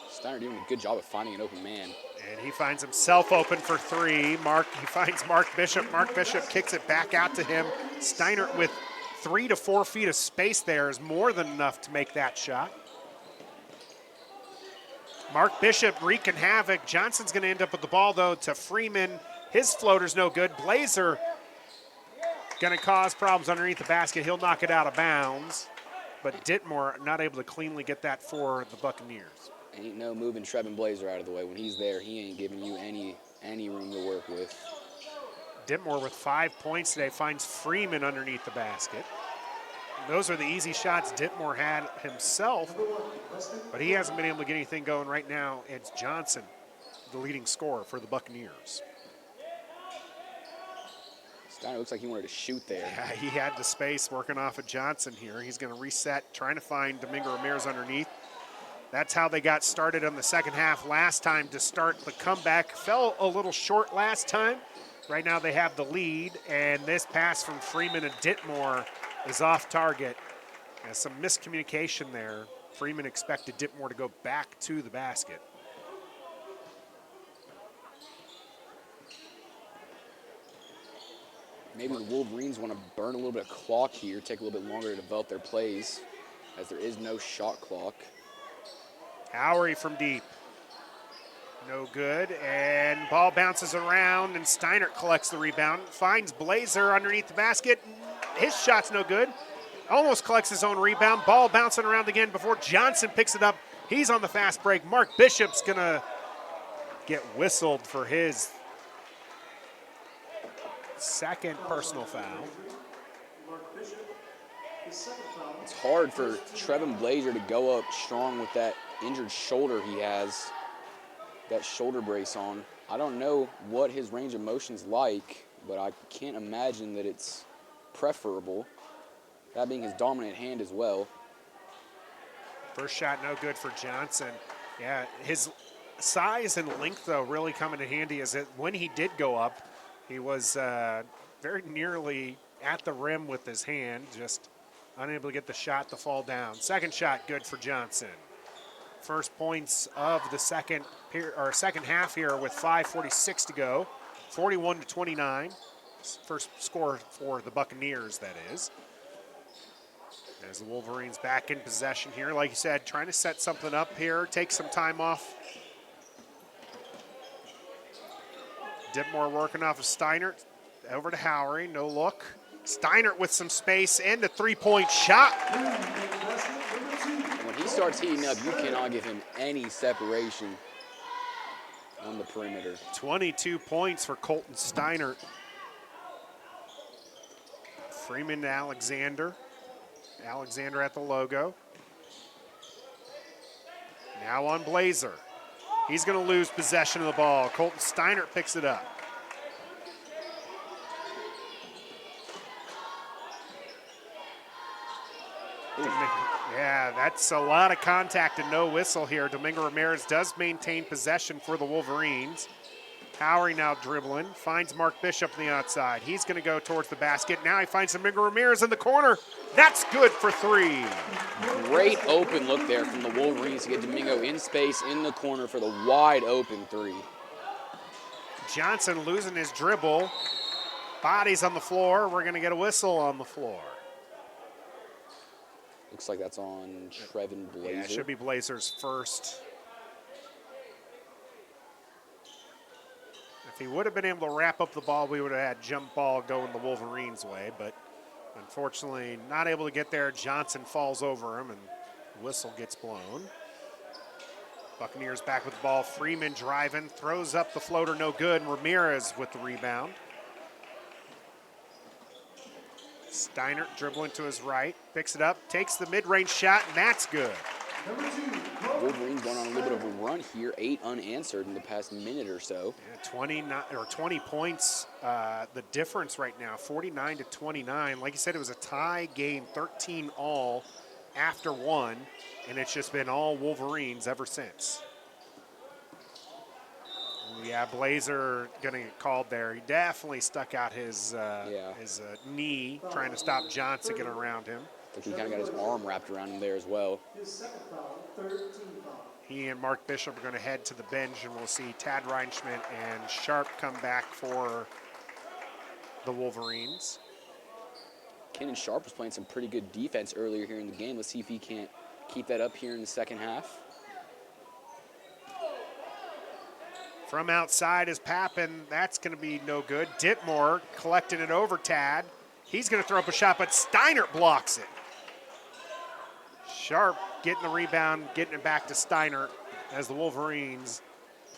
Steiner doing a good job of finding an open man. And he finds himself open for three. He finds Mark Bishop. Mark Bishop kicks it back out to him. Steiner with 3 to 4 feet of space there is more than enough to make that shot. Mark Bishop wreaking havoc. Johnson's going to end up with the ball, though, to Freeman. His floater's no good. Blazer going to cause problems underneath the basket. He'll knock it out of bounds. But Ditmore not able to cleanly get that for the Buccaneers. Ain't no moving Trevin Blazer out of the way. When he's there, he ain't giving you any room to work with. Ditmore with 5 points today finds Freeman underneath the basket. Those are the easy shots Ditmore had himself, but he hasn't been able to get anything going right now. It's Johnson, the leading scorer for the Buccaneers. Steiner looks like he wanted to shoot there. Yeah, he had the space working off of Johnson here. He's going to reset, trying to find Domingo Ramirez underneath. That's how they got started on the second half last time to start the comeback. Fell a little short last time. Right now they have the lead, and this pass from Freeman and Ditmore is off target. There's some miscommunication there. Freeman expected Ditmore to go back to the basket. Maybe the Wolverines want to burn a little bit of clock here, take a little bit longer to develop their plays, as there is no shot clock. Howery from deep. No good, and ball bounces around, and Steiner collects the rebound. Finds Blazer underneath the basket. His shot's no good. Almost collects his own rebound. Ball bouncing around again before Johnson picks it up. He's on the fast break. Mark Bishop's gonna get whistled for his second personal foul. It's hard for Trevin Blazer to go up strong with that injured shoulder he has, that shoulder brace on. I don't know what his range of motion's like, but I can't imagine that it's preferable, that being his dominant hand as well. First shot no good for Johnson. Yeah, his size and length, though, really coming in handy, is that when he did go up, he was very nearly at the rim with his hand, just unable to get the shot to fall down. Second shot good for Johnson. First points of the second half here with 5:46 to go, 41-29. First score for the Buccaneers, that is. As the Wolverines back in possession here, like you said, trying to set something up here, take some time off. Ditmore working off of Steiner, over to Howery, no look. Steiner with some space and a three-point shot. When he starts heating up, you cannot give him any separation on the perimeter. 22 points for Colton Steiner. Freeman to Alexander. Alexander at the logo. Now on Blazer. He's going to lose possession of the ball. Colton Steiner picks it up. Yeah, that's a lot of contact and no whistle here. Domingo Ramirez does maintain possession for the Wolverines. Howery now dribbling, finds Mark Bishop on the outside. He's going to go towards the basket. Now he finds Domingo Ramirez in the corner. That's good for three. Great open look there from the Wolverines to get Domingo in space in the corner for the wide open three. Johnson losing his dribble. Bodies on the floor. We're going to get a whistle on the floor. Looks like that's on Trevin Blazer. Yeah, it should be Blazer's first. If he would have been able to wrap up the ball, we would have had jump ball going the Wolverines' way, but unfortunately not able to get there. Johnson falls over him and whistle gets blown. Buccaneers back with the ball. Freeman driving, throws up the floater, no good. Ramirez with the rebound. Steiner dribbling to his right, picks it up, takes the mid-range shot, and that's good. Wolverines going on a little bit of a run here, 8 unanswered in the past minute or so. Yeah, 20 points, the difference right now, 49 to 29. Like you said, it was a tie game, 13 all after one, and it's just been all Wolverines ever since. Yeah, Blazer gonna get called there. He definitely stuck out his knee, trying to stop Johnson getting around him. I think he kind of got his arm wrapped around him there as well. He and Mark Bishop are going to head to the bench, and we'll see Tad Reinschmidt and Sharp come back for the Wolverines. Kenan Sharp was playing some pretty good defense earlier here in the game. Let's see if he can't keep that up here in the second half. From outside is Pappen. That's going to be no good. Ditmore collecting it over Tad. He's going to throw up a shot, but Steiner blocks it. Sharp getting the rebound, getting it back to Steiner as the Wolverines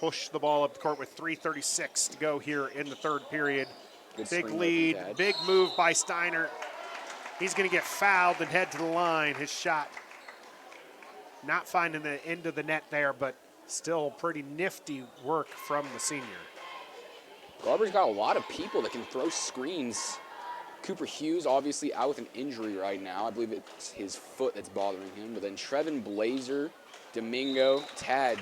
push the ball up the court with 3:36 to go here in the third period. Good big screen lead, there from Tad. big move by Steiner. He's going to get fouled and head to the line. His shot not finding the end of the net there, but still pretty nifty work from the senior. Garber's got a lot of people that can throw screens. Cooper Hughes obviously out with an injury right now. I believe it's his foot that's bothering him. But then Trevin Blazer, Domingo, Tad,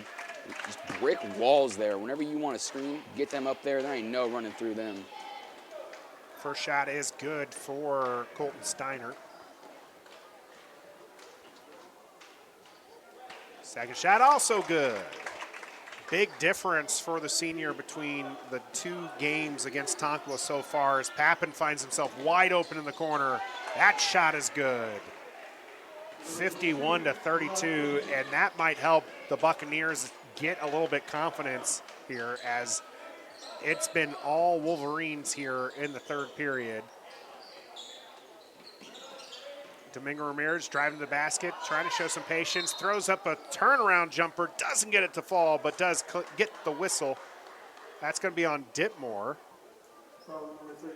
just brick walls there. Whenever you want to screen, get them up there. There ain't no running through them. First shot is good for Colton Steiner. Second shot also good. Big difference for the senior between the two games against Tonkawa so far as Pappen finds himself wide open in the corner. That shot is good. 51 to 32, and that might help the Buccaneers get a little bit confidence here as it's been all Wolverines here in the third period. Domingo Ramirez driving to the basket, trying to show some patience, throws up a turnaround jumper, doesn't get it to fall, but does get the whistle. That's going to be on Ditmore.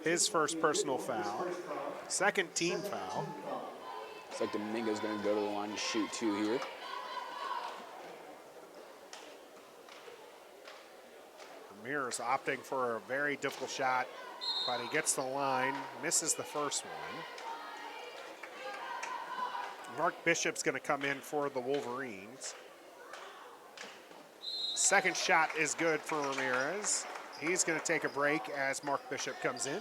His first personal foul. Second team foul. Looks like Domingo's going to go to the line to shoot two here. Ramirez opting for a very difficult shot, but he gets the line, misses the first one. Mark Bishop's going to come in for the Wolverines. Second shot is good for Ramirez. He's going to take a break as Mark Bishop comes in.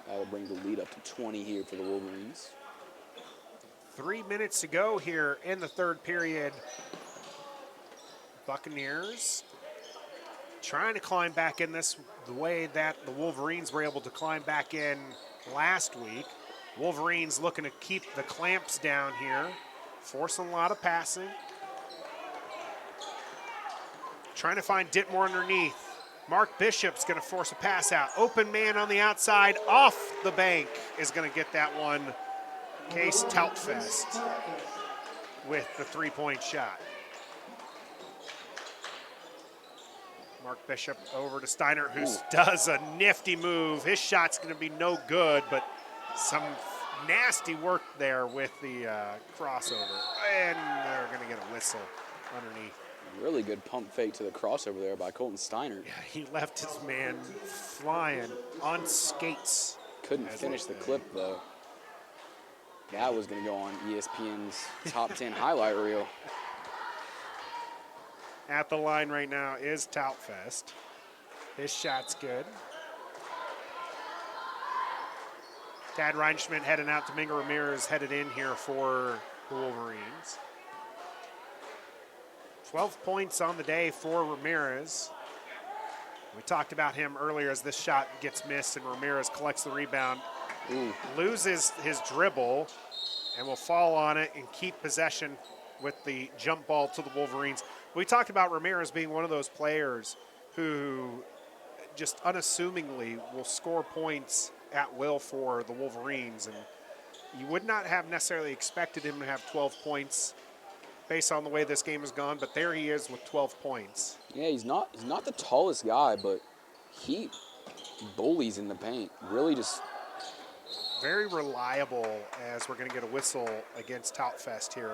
That'll bring the lead up to 20 here for the Wolverines. 3 minutes to go here in the third period. Buccaneers trying to climb back in this the way that the Wolverines were able to climb back in last week. Wolverines looking to keep the clamps down here, forcing a lot of passing. Trying to find Ditmore underneath. Mark Bishop's going to force a pass out. Open man on the outside, off the bank is going to get that one. Case Toutfest with the three-point shot. Mark Bishop over to Steiner, who does a nifty move. His shot's going to be no good, but some nasty work there with the crossover. And they're going to get a whistle underneath. Really good pump fake to the crossover there by Colton Steiner. Yeah, he left his man flying on skates. Couldn't finish the clip, though. That was going to go on ESPN's Top 10 highlight reel. At the line right now is Toutfest. His shot's good. Tad Reinschmidt heading out. Domingo Ramirez headed in here for the Wolverines. 12 points on the day for Ramirez. We talked about him earlier as this shot gets missed and Ramirez collects the rebound. Loses his dribble and will fall on it and keep possession with the jump ball to the Wolverines. We talked about Ramirez being one of those players who just unassumingly will score points at will for the Wolverines, and you would not have necessarily expected him to have 12 points based on the way this game has gone, but there he is with 12 points. Yeah, he's not the tallest guy, but he bullies in the paint. Really just very reliable, as we're going to get a whistle against Toutfest here.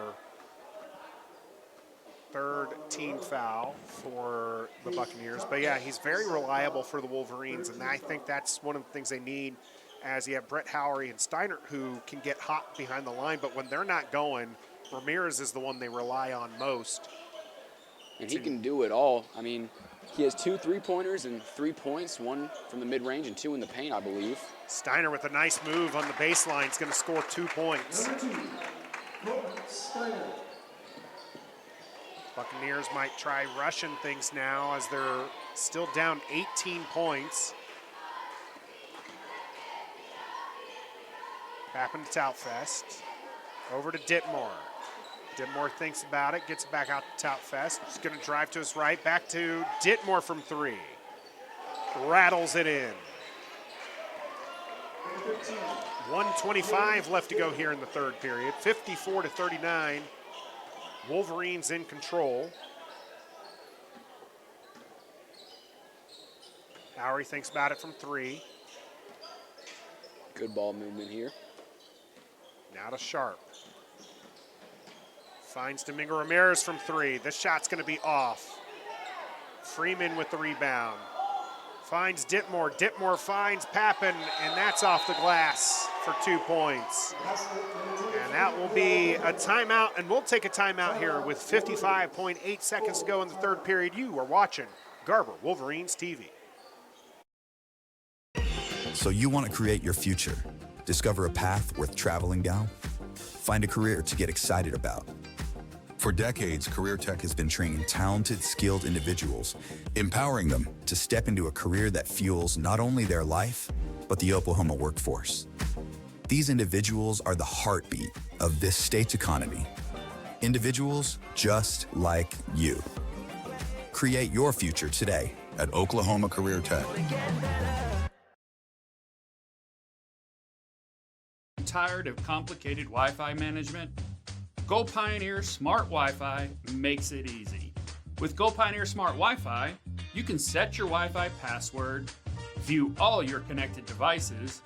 Third team foul for the Buccaneers. But yeah, he's very reliable for the Wolverines, and I think that's one of the things they need, as you have Brett Howery and Steiner who can get hot behind the line, but when they're not going, Ramirez is the one they rely on most. And he can do it all. I mean, he has 2 3-pointers and 3 points, 1 from the mid-range and 2 in the paint, I believe. Steiner with a nice move on the baseline is going to score 2 points. Buccaneers might try rushing things now as they're still down 18 points. Happened to Toutfest. Over to Ditmore. Ditmore thinks about it, gets it back out to Toutfest. He's going to drive to his right, back to Ditmore from 3. Rattles it in. 1:25 left to go here in the third period. 54-39. Wolverines in control. Howery thinks about it from 3. Good ball movement here. Now to Sharp. Finds Domingo Ramirez from 3. This shot's going to be off. Freeman with the rebound. Finds Ditmore. Ditmore finds Pappen, and that's off the glass for 2 points. And that will be a timeout, and we'll take a timeout here with 55.8 seconds to go in the third period. You are watching Garber Wolverines TV. So you want to create your future, discover a path worth traveling down, find a career to get excited about. For decades, Career Tech has been training talented, skilled individuals, empowering them to step into a career that fuels not only their life, but the Oklahoma workforce. These individuals are the heartbeat of this state's economy. Individuals just like you. Create your future today at Oklahoma Career Tech. Tired of complicated Wi-Fi management? Go Pioneer Smart Wi-Fi makes it easy. With Go Pioneer Smart Wi-Fi, you can set your Wi-Fi password, view all your connected devices,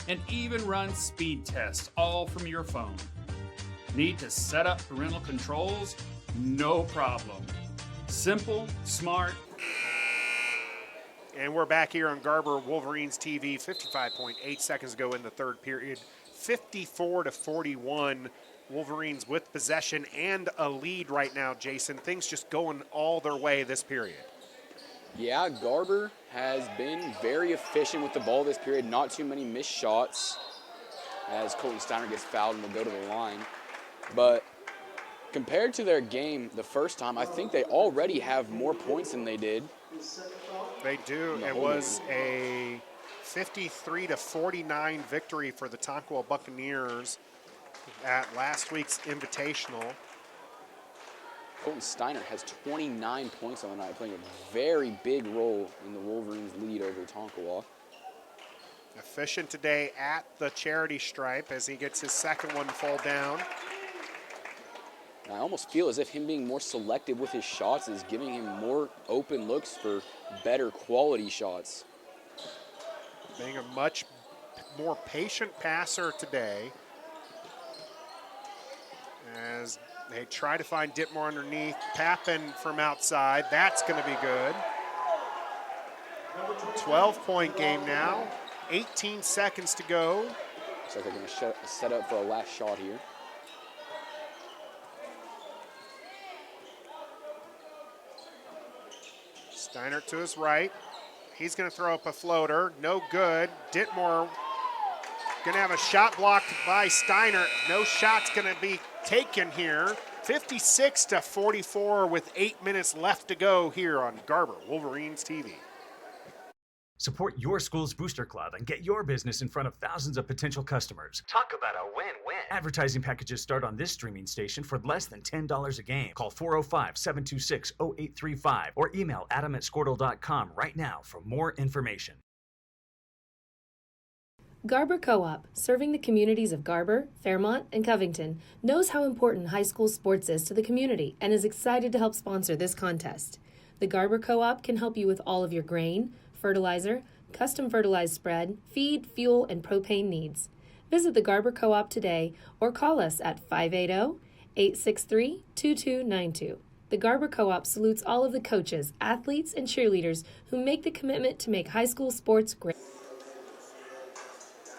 and even run speed tests all from your phone. Need to set up parental controls? No problem. Simple, smart. And we're back here on Garber Wolverines TV. 55.8 seconds ago in the third period. 54-41. Wolverines with possession and a lead right now, Jason. Things just going all their way this period. Yeah, Garber has been very efficient with the ball this period. Not too many missed shots as Colton Steiner gets fouled and will go to the line. But compared to their game the first time, I think they already have more points than they did. They do. It was a 53-49 victory for the Tonkawa Buccaneers at last week's Invitational. Colton Steiner has 29 points on the night, playing a very big role in the Wolverines' lead over Tonkawa. Efficient today at the charity stripe as he gets his second one to fall down. And I almost feel as if him being more selective with his shots is giving him more open looks for better quality shots. Being a much more patient passer today, as they try to find Ditmore underneath. Pappen from outside. That's going to be good. 12-point game now. 18 seconds to go. Looks like they're going to set up for a last shot here. Steiner to his right. He's going to throw up a floater. No good. Ditmore going to have a shot blocked by Steiner. No shot's going to be taken here. 56-44 with 8 minutes left to go here on Garber Wolverines TV. Support your school's booster club and get your business in front of thousands of potential customers. Talk about a win-win. Advertising packages start on this streaming station for less than $10 a game. Call 405-726-0835 or email adam@squirtle.com right now for more information. Garber Co-op, serving the communities of Garber, Fairmont, and Covington, knows how important high school sports is to the community and is excited to help sponsor this contest. The Garber Co-op can help you with all of your grain, fertilizer, custom fertilized spread, feed, fuel, and propane needs. Visit the Garber Co-op today or call us at 580-863-2292. The Garber Co-op salutes all of the coaches, athletes, and cheerleaders who make the commitment to make high school sports great.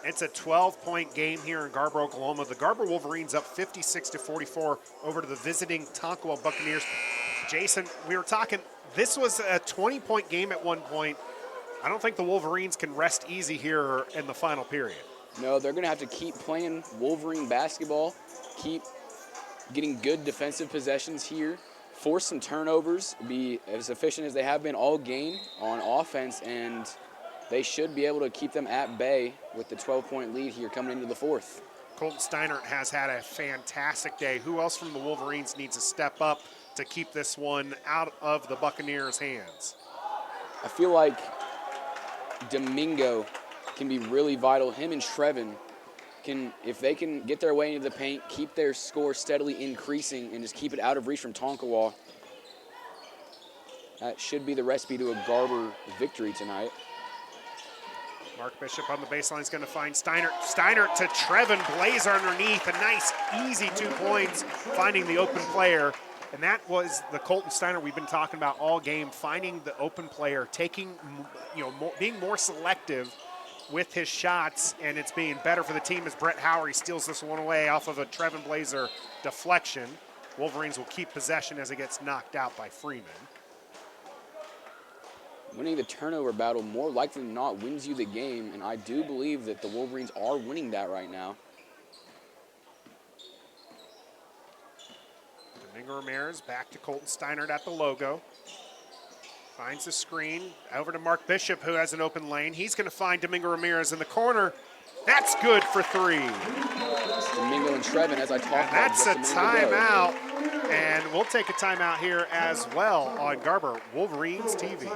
It's a 12-point game here in Garber, Oklahoma. The Garber Wolverines up 56-44 over to the visiting Tonkawa Buccaneers. Jason, we were talking, this was a 20-point game at one point. I don't think the Wolverines can rest easy here in the final period. No, they're going to have to keep playing Wolverine basketball, keep getting good defensive possessions here, force some turnovers, be as efficient as they have been all game on offense, and they should be able to keep them at bay with the 12-point lead here coming into the fourth. Colton Steinert has had a fantastic day. Who else from the Wolverines needs to step up to keep this one out of the Buccaneers' hands? I feel like Domingo can be really vital. Him and Trevin can, if they can get their way into the paint, keep their score steadily increasing, and just keep it out of reach from Tonkawa, that should be the recipe to a Garber victory tonight. Mark Bishop on the baseline is going to find Steinert. Steinert to Trevin Blazer underneath. A nice, easy 2 points, finding the open player. And that was the Colton Steinert we've been talking about all game, finding the open player, taking, being more selective with his shots, and it's being better for the team as Brett Howery steals this one away off of a Trevin Blazer deflection. Wolverines will keep possession as it gets knocked out by Freeman. Winning the turnover battle more likely than not wins you the game, and I do believe that the Wolverines are winning that right now. Domingo Ramirez back to Colton Steinert at the logo. Finds the screen over to Mark Bishop, who has an open lane. He's going to find Domingo Ramirez in the corner. That's good for three. Domingo and Trevin, as I talked about. That's a timeout, and we'll take a timeout here as well on Garber Wolverines TV.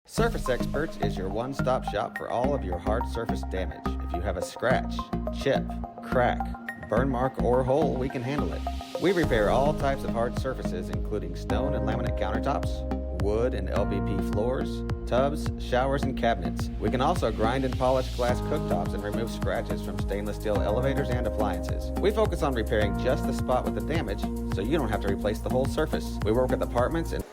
Surface Experts is your one-stop shop for all of your hard surface damage. If you have a scratch, chip, crack, burn mark, or hole, we can handle it. We repair all types of hard surfaces, including stone and laminate countertops, wood and LVP floors, tubs, showers, and cabinets. We can also grind and polish glass cooktops and remove scratches from stainless steel elevators and appliances. We focus on repairing just the spot with the damage, so you don't have to replace the whole surface. We work with apartments and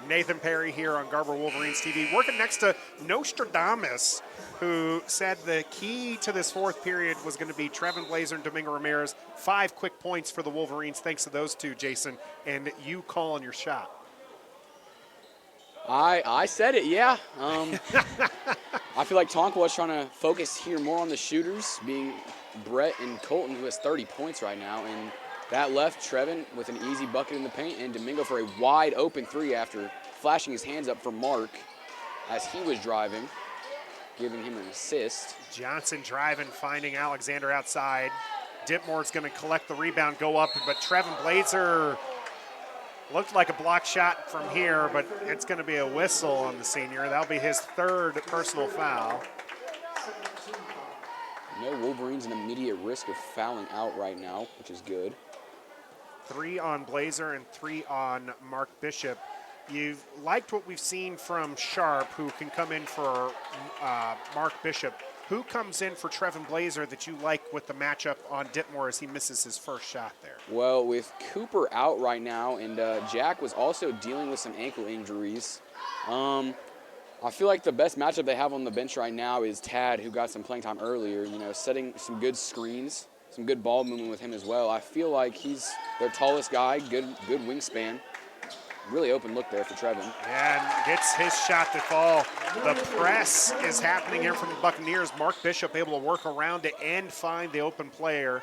Nathan Perry here on Garber Wolverines TV, working next to Nostradamus, who said the key to this fourth period was going to be Trevin Blazer and Domingo Ramirez. 5 quick points for the Wolverines, thanks to those two, Jason, and you calling your shot. I said it, yeah. I feel like Tonkawa was trying to focus here more on the shooters, being Brett and Colton, who has 30 points right now, and that left Trevin with an easy bucket in the paint and Domingo for a wide open three after flashing his hands up for Mark as he was driving, giving him an assist. Johnson driving, finding Alexander outside. Ditmore's going to collect the rebound, go up, but Trevin Blazer looked like a block shot from here, but it's going to be a whistle on the senior. That'll be his 3rd personal foul. No Wolverines in immediate risk of fouling out right now, which is good. 3 on Blazer and 3 on Mark Bishop. You've liked what we've seen from Sharp, who can come in for Mark Bishop. Who comes in for Trevin Blazer that you like with the matchup on Ditmore as he misses his first shot there? Well, with Cooper out right now, and Jack was also dealing with some ankle injuries, I feel like the best matchup they have on the bench right now is Tad, who got some playing time earlier, setting some good screens, some good ball movement with him as well. I feel like he's their tallest guy, good wingspan. Really open look there for Trevin. And gets his shot to fall. The press is happening here from the Buccaneers. Mark Bishop able to work around it and find the open player.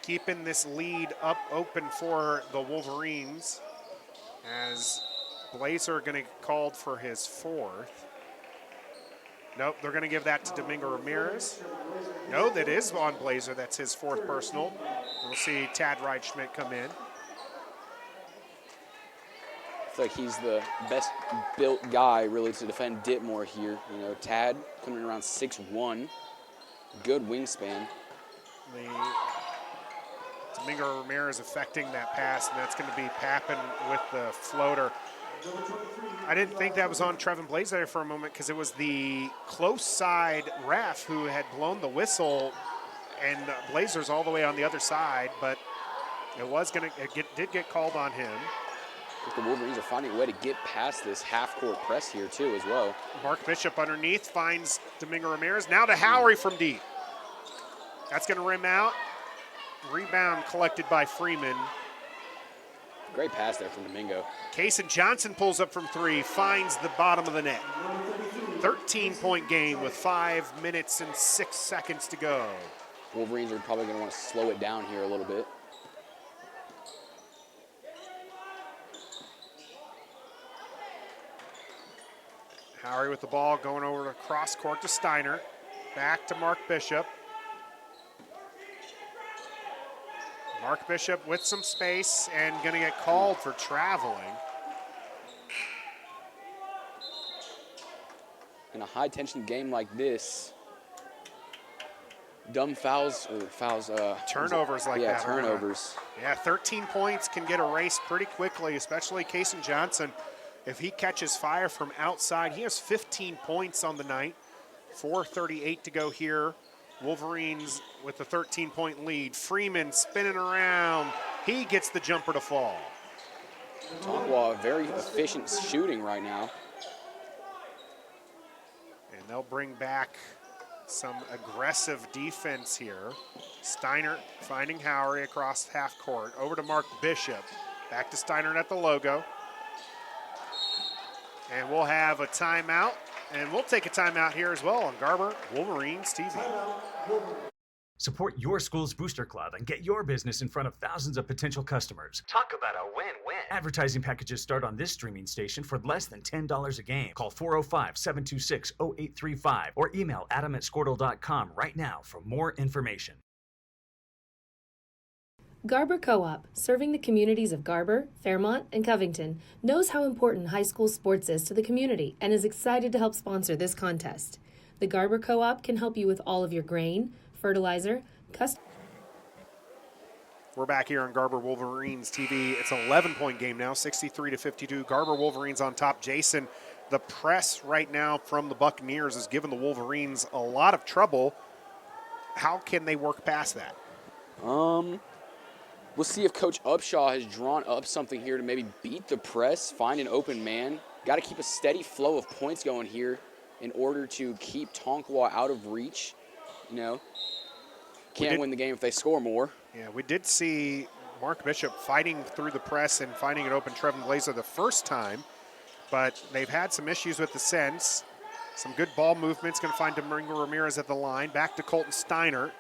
Keeping this lead up open for the Wolverines as Blazer going to be called for his 4th. Nope, they're going to give that to Domingo Ramirez. No, that is on Blazer. That's his fourth personal. We'll see Tad Reitschmidt come in. I feel like he's the best built guy really to defend Ditmore here. You know, Tad coming in around 6'1", good wingspan. Domingo Ramirez affecting that pass, and that's going to be Pappin with the floater. I didn't think that was on Trevin Blazer for a moment because it was the close side ref who had blown the whistle, and Blazer's all the way on the other side, but it did get called on him. The Wolverines are finding a way to get past this half-court press here too as well. Mark Bishop underneath finds Domingo Ramirez. Now to Howery from deep. That's going to rim out. Rebound collected by Freeman. Great pass there from Domingo. Kaysen Johnson pulls up from three, finds the bottom of the net. 13-point game with 5 minutes and 6 seconds to go. Wolverines are probably going to want to slow it down here a little bit. Howery with the ball going over to cross court to Steiner. Back to Mark Bishop. Mark Bishop with some space and going to get called for traveling. In a high-tension game like this, dumb fouls or fouls. Turnovers like that. Yeah, turnovers. Yeah, 13 points can get erased pretty quickly, especially Kaysen Johnson. If he catches fire from outside, he has 15 points on the night. 4:38 to go here. Wolverines with the 13-point lead. Freeman spinning around. He gets the jumper to fall. Tonkawa, very efficient shooting right now. And they'll bring back some aggressive defense here. Steiner finding Howery across half court. Over to Mark Bishop. Back to Steiner at the logo. And we'll have a timeout. And we'll take a timeout here as well on Garber Wolverines TV. Support your school's booster club and get your business in front of thousands of potential customers. Talk about a win-win. Advertising packages start on this streaming station for less than $10 a game. Call 405-726-0835 or email adam@squirtle.com right now for more information. Garber Co-op, serving the communities of Garber, Fairmont, and Covington, knows how important high school sports is to the community and is excited to help sponsor this contest. The Garber Co-op can help you with all of your grain, fertilizer, We're back here on Garber Wolverines TV. It's an 11-point game now, 63-52. Garber Wolverines on top. Jason, the press right now from the Buccaneers is giving the Wolverines a lot of trouble. How can they work past that? We'll see if Coach Upshaw has drawn up something here to maybe beat the press, find an open man. Got to keep a steady flow of points going here in order to keep Tonkawa out of reach. You know, can't win the game if they score more. Yeah, we did see Mark Bishop fighting through the press and finding it open Trevin Blazer the first time, but they've had some issues with the sense. Some good ball movements. Going to find Domingo Ramirez at the line. Back to Colton Steiner.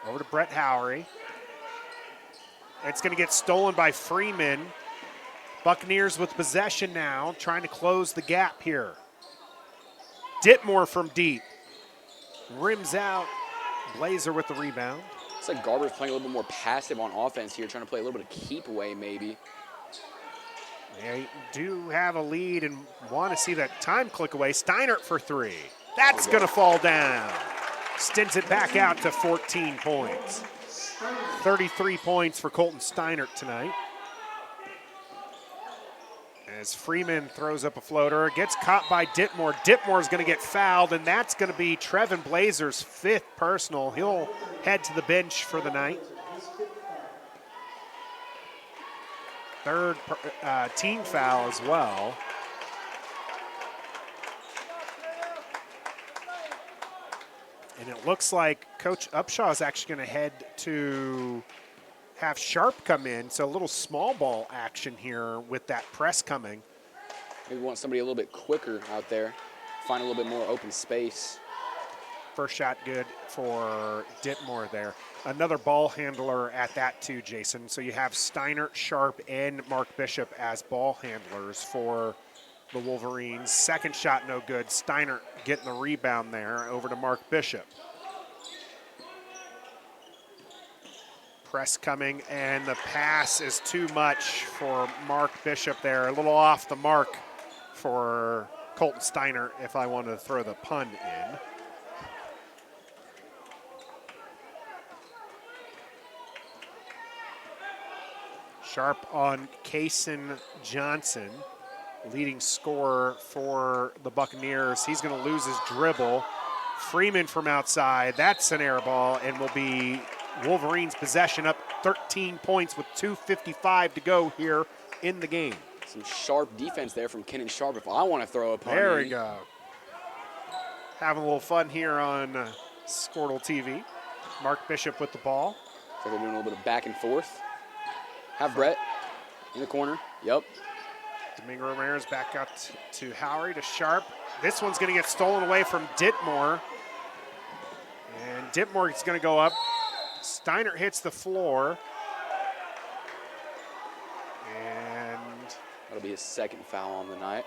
Over to Brett Howery. It's going to get stolen by Freeman. Buccaneers with possession now, trying to close the gap here. Ditmore from deep. Rims out. Blazer with the rebound. It's like Garber's playing a little bit more passive on offense here, trying to play a little bit of keep away maybe. They do have a lead and want to see that time click away. Steiner for three. That's going to fall down. Stints it back out to 14 points. 33 points for Colton Steiner tonight. As Freeman throws up a floater, gets caught by Ditmore. Ditmore's going to get fouled, and that's going to be Trevin Blazer's fifth personal. He'll head to the bench for the night. Third team foul as well. And it looks like Coach Upshaw is actually going to head to have Sharp come in. So a little small ball action here with that press coming. Maybe want somebody a little bit quicker out there, find a little bit more open space. First shot good for Ditmore there. Another ball handler at that too, Jason. So you have Steiner, Sharp, and Mark Bishop as ball handlers for the Wolverines. Second shot no good. Steiner getting the rebound there over to Mark Bishop. Press coming, and the pass is too much for Mark Bishop there. A little off the mark for Colton Steiner, if I wanted to throw the pun in. Sharp on Kason Johnson, leading scorer for the Buccaneers. He's going to lose his dribble. Freeman from outside, that's an air ball, and will be Wolverines possession, up 13 points with 2:55 to go here in the game. Some sharp defense there from Kenan Sharp if I want to throw a pun There in. we go. Having a little fun here on Squirtle TV. Mark Bishop with the ball. So they're doing a little bit of back and forth. Have Brett in the corner. Yep. Domingo Ramirez back out to Howery, to Sharp. This one's going to get stolen away from Ditmore. And Ditmore is going to go up. Steiner hits the floor. And That'll be his second foul on the night.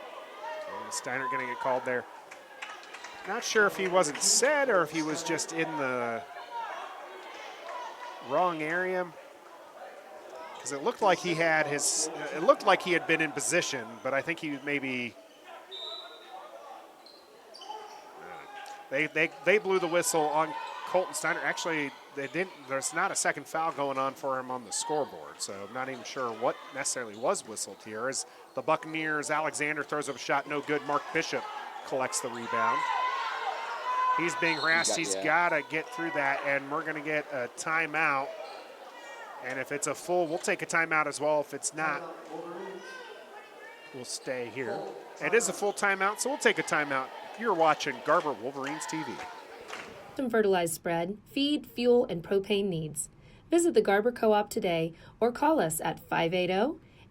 Steiner going to get called there. Not sure if he wasn't set or if he was just in the wrong area. Because it looked like he had his, it looked like he had been in position, but I think he maybe, they blew the whistle on Colton Steiner. Actually, they didn't, there's not a second foul going on for him on the scoreboard, so I'm not even sure what necessarily was whistled here. As the Buccaneers, Alexander throws up a shot, no good. Mark Bishop collects the rebound. He's being harassed, he's got to get through that, and we're going to get a timeout. And if it's a full, we'll take a timeout as well. If it's not, we'll stay here. It is a full timeout, so we'll take a timeout. You're watching Garber Wolverines TV. Custom fertilized spread, feed, fuel, and propane needs. Visit the Garber Co-op today or call us at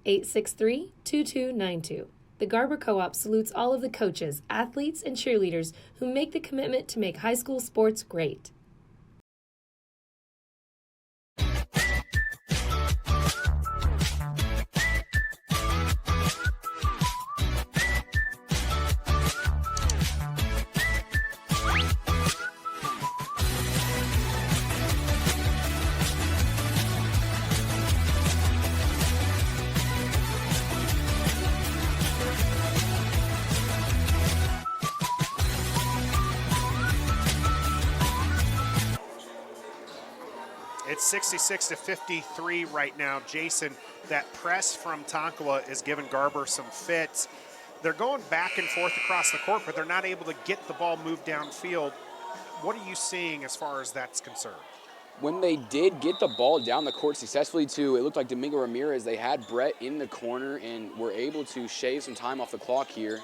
580-863-2292. The Garber Co-op salutes all of the coaches, athletes, and cheerleaders who make the commitment to make high school sports great. It's 66-53 right now. Jason, that press from Tonkawa is giving Garber some fits. They're going back and forth across the court, but they're not able to get the ball moved downfield. What are you seeing as far as that's concerned? When they did get the ball down the court successfully to, it looked like Domingo Ramirez, they had Brett in the corner and were able to shave some time off the clock here.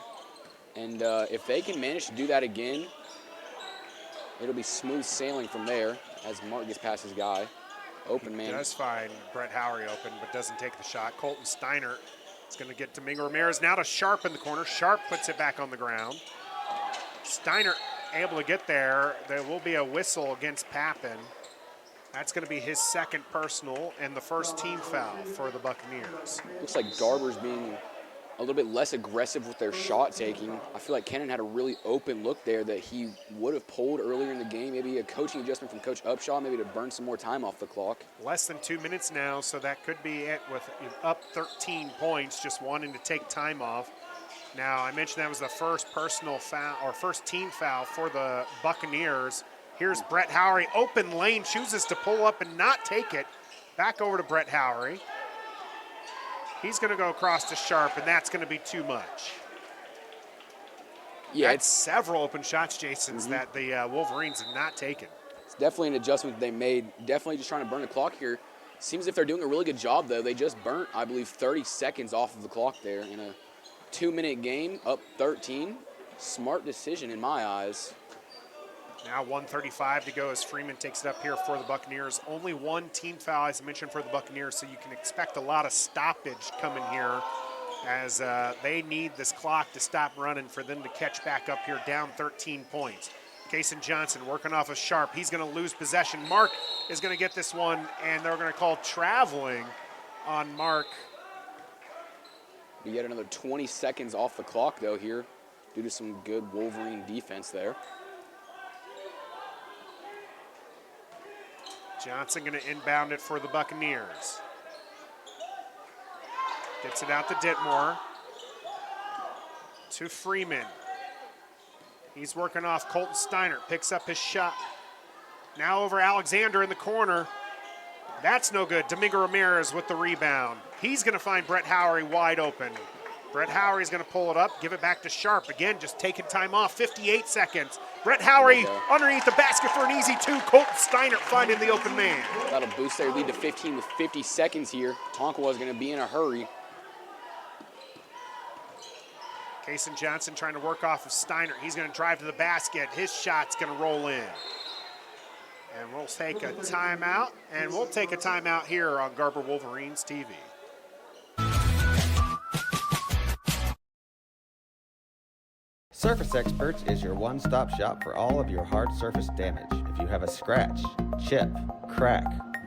And if they can manage to do that again, it'll be smooth sailing from there as Mark gets past his guy. Open man. He does find Brett Howery open, but doesn't take the shot. Colton Steiner is going to get Domingo Ramirez now to Sharp in the corner. Sharp puts it back on the ground. Steiner able to get there. There will be a whistle against Pappen. That's going to be his second personal and the first team foul for the Buccaneers. Looks like Garber's being a little bit less aggressive with their shot taking. I feel like Kenan had a really open look there that he would have pulled earlier in the game. Maybe a coaching adjustment from Coach Upshaw, maybe to burn some more time off the clock. Less than 2 minutes now, so that could be it with up 13 points, just wanting to take time off. Now, I mentioned that was the first personal foul, or first team foul for the Buccaneers. Here's Brett Howery, open lane, chooses to pull up and not take it. Back over to Brett Howery. He's going to go across to Sharp, and that's going to be too much. Yeah, that's several open shots, Jason's, that the Wolverines have not taken. It's definitely an adjustment they made. Definitely just trying to burn the clock here. Seems as if they're doing a really good job, though. They just burnt, I believe, 30 seconds off of the clock there in a 2-minute game, up 13. Smart decision in my eyes. Now 1:35 to go as Freeman takes it up here for the Buccaneers. Only one team foul, as I mentioned, for the Buccaneers, so you can expect a lot of stoppage coming here as they need this clock to stop running for them to catch back up here down 13 points. Kason Johnson working off of Sharp. He's going to lose possession. Mark is going to get this one, and they're going to call traveling on Mark. We get another 20 seconds off the clock, though, here, due to some good Wolverine defense there. Johnson going to inbound it for the Buccaneers. Gets it out to Ditmore. To Freeman. He's working off Colton Steiner. Picks up his shot. Now over Alexander in the corner. That's no good. Domingo Ramirez with the rebound. He's going to find Brett Howery wide open. Brett Howery's going to pull it up, give it back to Sharp. Again, just taking time off, 58 seconds. Brett Howery underneath the basket for an easy two. Colton Steiner finding the open man. That'll boost their lead to 15 with 50 seconds here. Tonkawa is going to be in a hurry. Kason Johnson trying to work off of Steiner. He's going to drive to the basket. His shot's going to roll in. And we'll take a timeout, and we'll take a timeout here on Garber Wolverines TV. Surface Experts is your one-stop shop for all of your hard surface damage. If you have a scratch, chip, crack,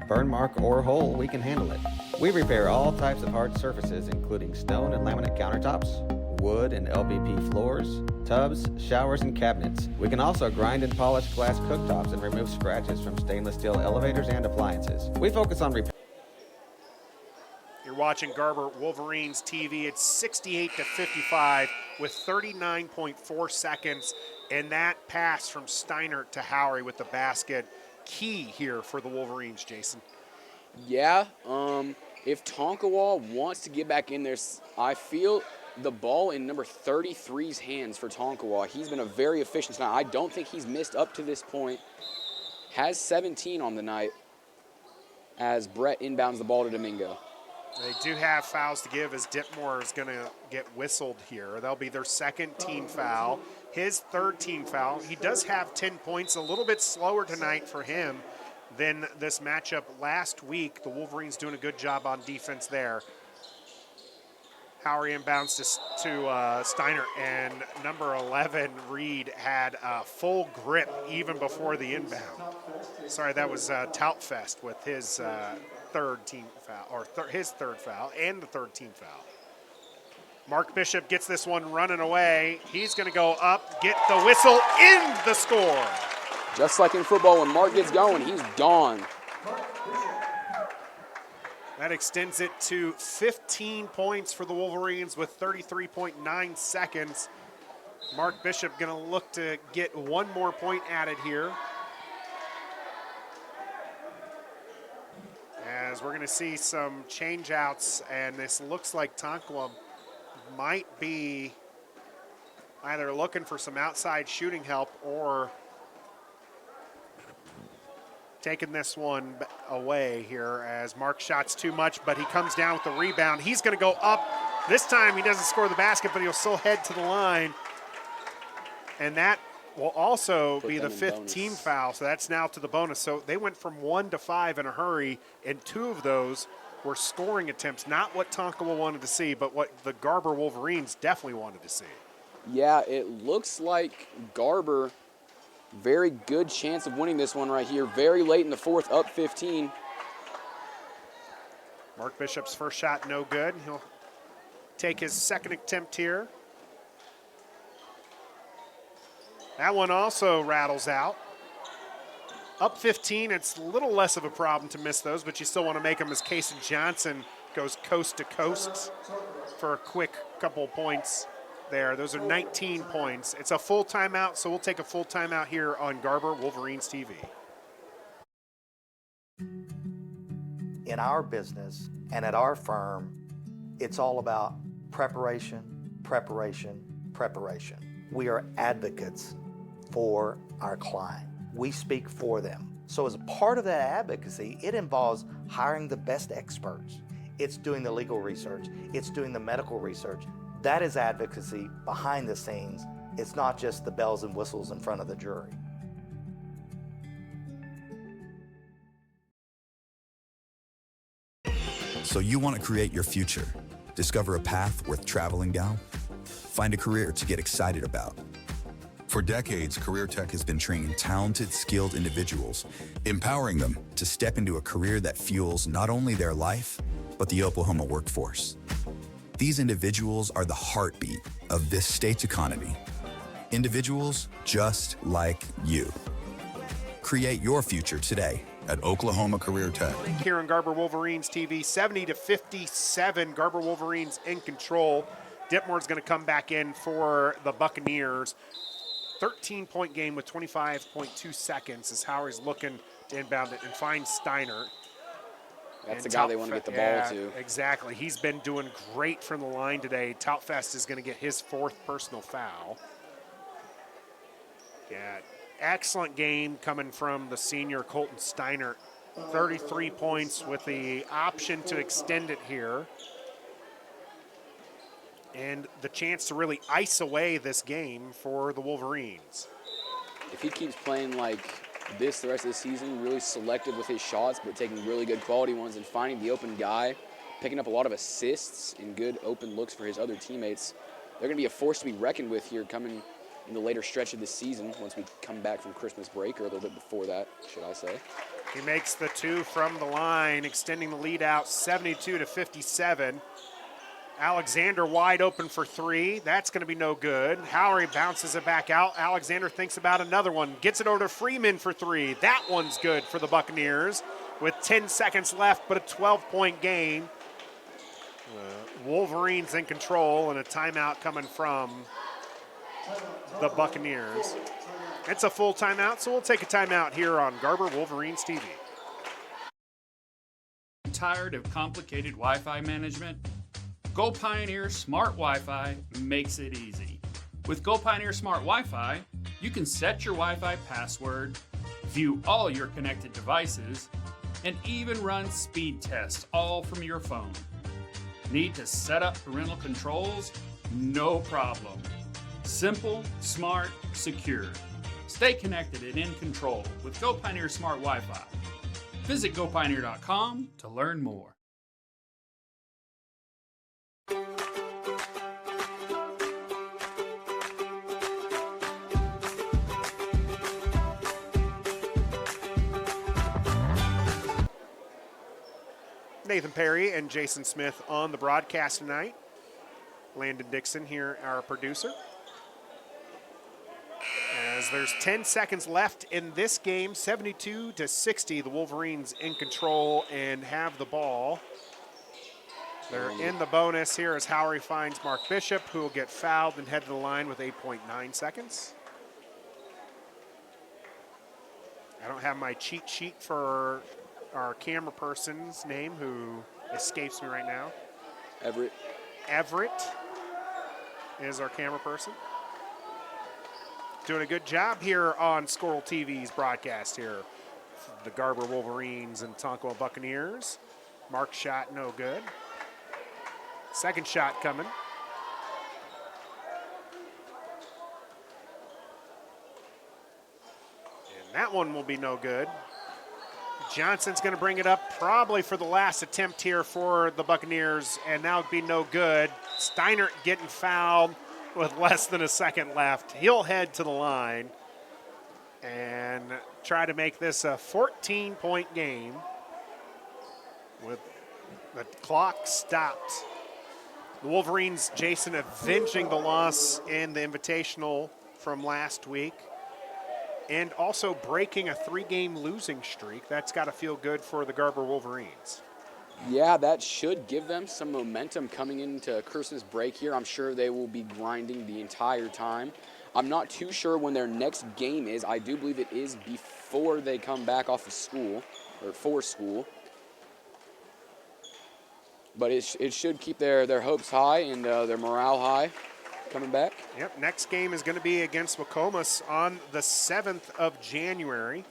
burn mark, or hole, we can handle it. We repair all types of hard surfaces, including stone and laminate countertops, wood and LVP floors, tubs, showers, and cabinets. We can also grind and polish glass cooktops and remove scratches from stainless steel elevators and appliances. We focus on repair. You're watching Garber Wolverines TV. It's 68-55 with 39.4 seconds. And that pass from Steiner to Howery with the basket, key here for the Wolverines, Jason. Yeah, if Tonkawa wants to get back in there, I feel the ball in number 33's hands for Tonkawa. He's been a very efficient tonight. I don't think he's missed up to this point. Has 17 on the night as Brett inbounds the ball to Domingo. They do have fouls to give as Ditmore is going to get whistled here. That'll be their second team foul, his third team foul. He does have 10 points, a little bit slower tonight for him than this matchup last week. The Wolverines doing a good job on defense there. Howery inbounds to Steiner, and number 11, Reed, had a full grip even before the inbound. Sorry, that was Toutfest with his third team foul, or his third foul, and the third team foul. Mark Bishop gets this one running away. He's going to go up, get the whistle, in the score. Just like in football, when Mark gets going, he's gone. That extends it to 15 points for the Wolverines with 33.9 seconds. Mark Bishop going to look to get one more point added here. As we're going to see some change-outs, and this looks like Tonkawa might be either looking for some outside shooting help or taking this one away here as Mark shots too much, but he comes down with the rebound. He's going to go up. This time he doesn't score the basket, but he'll still head to the line. And that will also be the fifth team foul, so that's now to the bonus. So they went from 1 to 5 in a hurry, and 2 of those were scoring attempts. Not what Tonkawa wanted to see, but what the Garber Wolverines definitely wanted to see. Yeah, it looks like Garber, very good chance of winning this one right here. Very late in the fourth, up 15. Mark Bishop's first shot no good. He'll take his second attempt here. That one also rattles out. Up 15, it's a little less of a problem to miss those, but you still want to make them as Kason Johnson goes coast to coast for a quick couple points there. Those are 19 points. It's a full timeout, so we'll take a full timeout here on Garber Wolverines TV. In our business and at our firm, it's all about preparation, preparation, preparation. We are advocates for our client. We speak for them. So as a part of that advocacy, it involves hiring the best experts. It's doing the legal research. It's doing the medical research. That is advocacy behind the scenes. It's not just the bells and whistles in front of the jury. So you want to create your future, discover a path worth traveling down, find a career to get excited about. For decades, Career Tech has been training talented, skilled individuals, empowering them to step into a career that fuels not only their life, but the Oklahoma workforce. These individuals are the heartbeat of this state's economy. Individuals just like you. Create your future today at Oklahoma Career Tech. Here on Garber Wolverines TV, 70-57, Garber Wolverines in control. Ditmore's going to come back in for the Buccaneers. 13-point game with 25.2 seconds as Howard's looking to inbound it and find Steiner. That's the guy they want to get the ball to. Exactly. He's been doing great from the line today. Toutfest is going to get his 4th personal foul. Yeah, excellent game coming from the senior Colton Steiner. 33 points with the option to extend it here. And the chance to really ice away this game for the Wolverines. If he keeps playing like this the rest of the season, really selective with his shots, but taking really good quality ones and finding the open guy, picking up a lot of assists and good open looks for his other teammates, they're going to be a force to be reckoned with here coming in the later stretch of the season once we come back from Christmas break, or a little bit before that, should I say. He makes the 2 from the line, extending the lead out 72-57. Alexander wide open for 3. That's going to be no good. Howery bounces it back out. Alexander thinks about another one. Gets it over to Freeman for 3. That one's good for the Buccaneers with 10 seconds left, but a 12-point game. Wolverines in control, and a timeout coming from the Buccaneers. It's a full timeout, so we'll take a timeout here on Garber Wolverines TV. Tired of complicated Wi-Fi management? Go Pioneer Smart Wi-Fi makes it easy. With Go Pioneer Smart Wi-Fi, you can set your Wi-Fi password, view all your connected devices, and even run speed tests all from your phone. Need to set up parental controls? No problem. Simple, smart, secure. Stay connected and in control with Go Pioneer Smart Wi-Fi. Visit GoPioneer.com to learn more. Nathan Perry and Jason Smith on the broadcast tonight. Landon Dixon here, our producer. As there's 10 seconds left in this game, 72-60, the Wolverines in control and have the ball. They're in the bonus here as Howery finds Mark Bishop, who will get fouled and head to the line with 8.9 seconds. I don't have my cheat sheet for our camera person's name, who escapes me right now. Everett is our camera person. Doing a good job here on Squirrel TV's broadcast here. The Garber Wolverines and Tonkawa Buccaneers. Mark's shot, no good. Second shot coming. And that one will be no good. Johnson's going to bring it up probably for the last attempt here for the Buccaneers, and that would be no good. Steiner getting fouled with less than a second left. He'll head to the line and try to make this a 14-point game with the clock stopped. The Wolverines, Jason, avenging the loss in the Invitational from last week, and also breaking a 3-game losing streak. That's got to feel good for the Garber Wolverines. Yeah, that should give them some momentum coming into Christmas break here. I'm sure they will be grinding the entire time. I'm not too sure when their next game is. I do believe it is before they come back off of school, or for school. But it should keep their hopes high and their morale high coming back. Yep, next game is going to be against McComas on the 7th of January.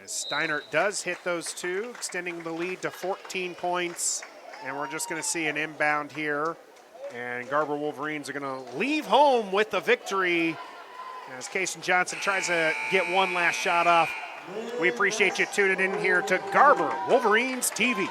As Steiner does hit those 2, extending the lead to 14 points. And we're just going to see an inbound here. And Garber Wolverines are going to leave home with the victory as Kason Johnson tries to get one last shot off. We appreciate you tuning in here to Garber Wolverines TV.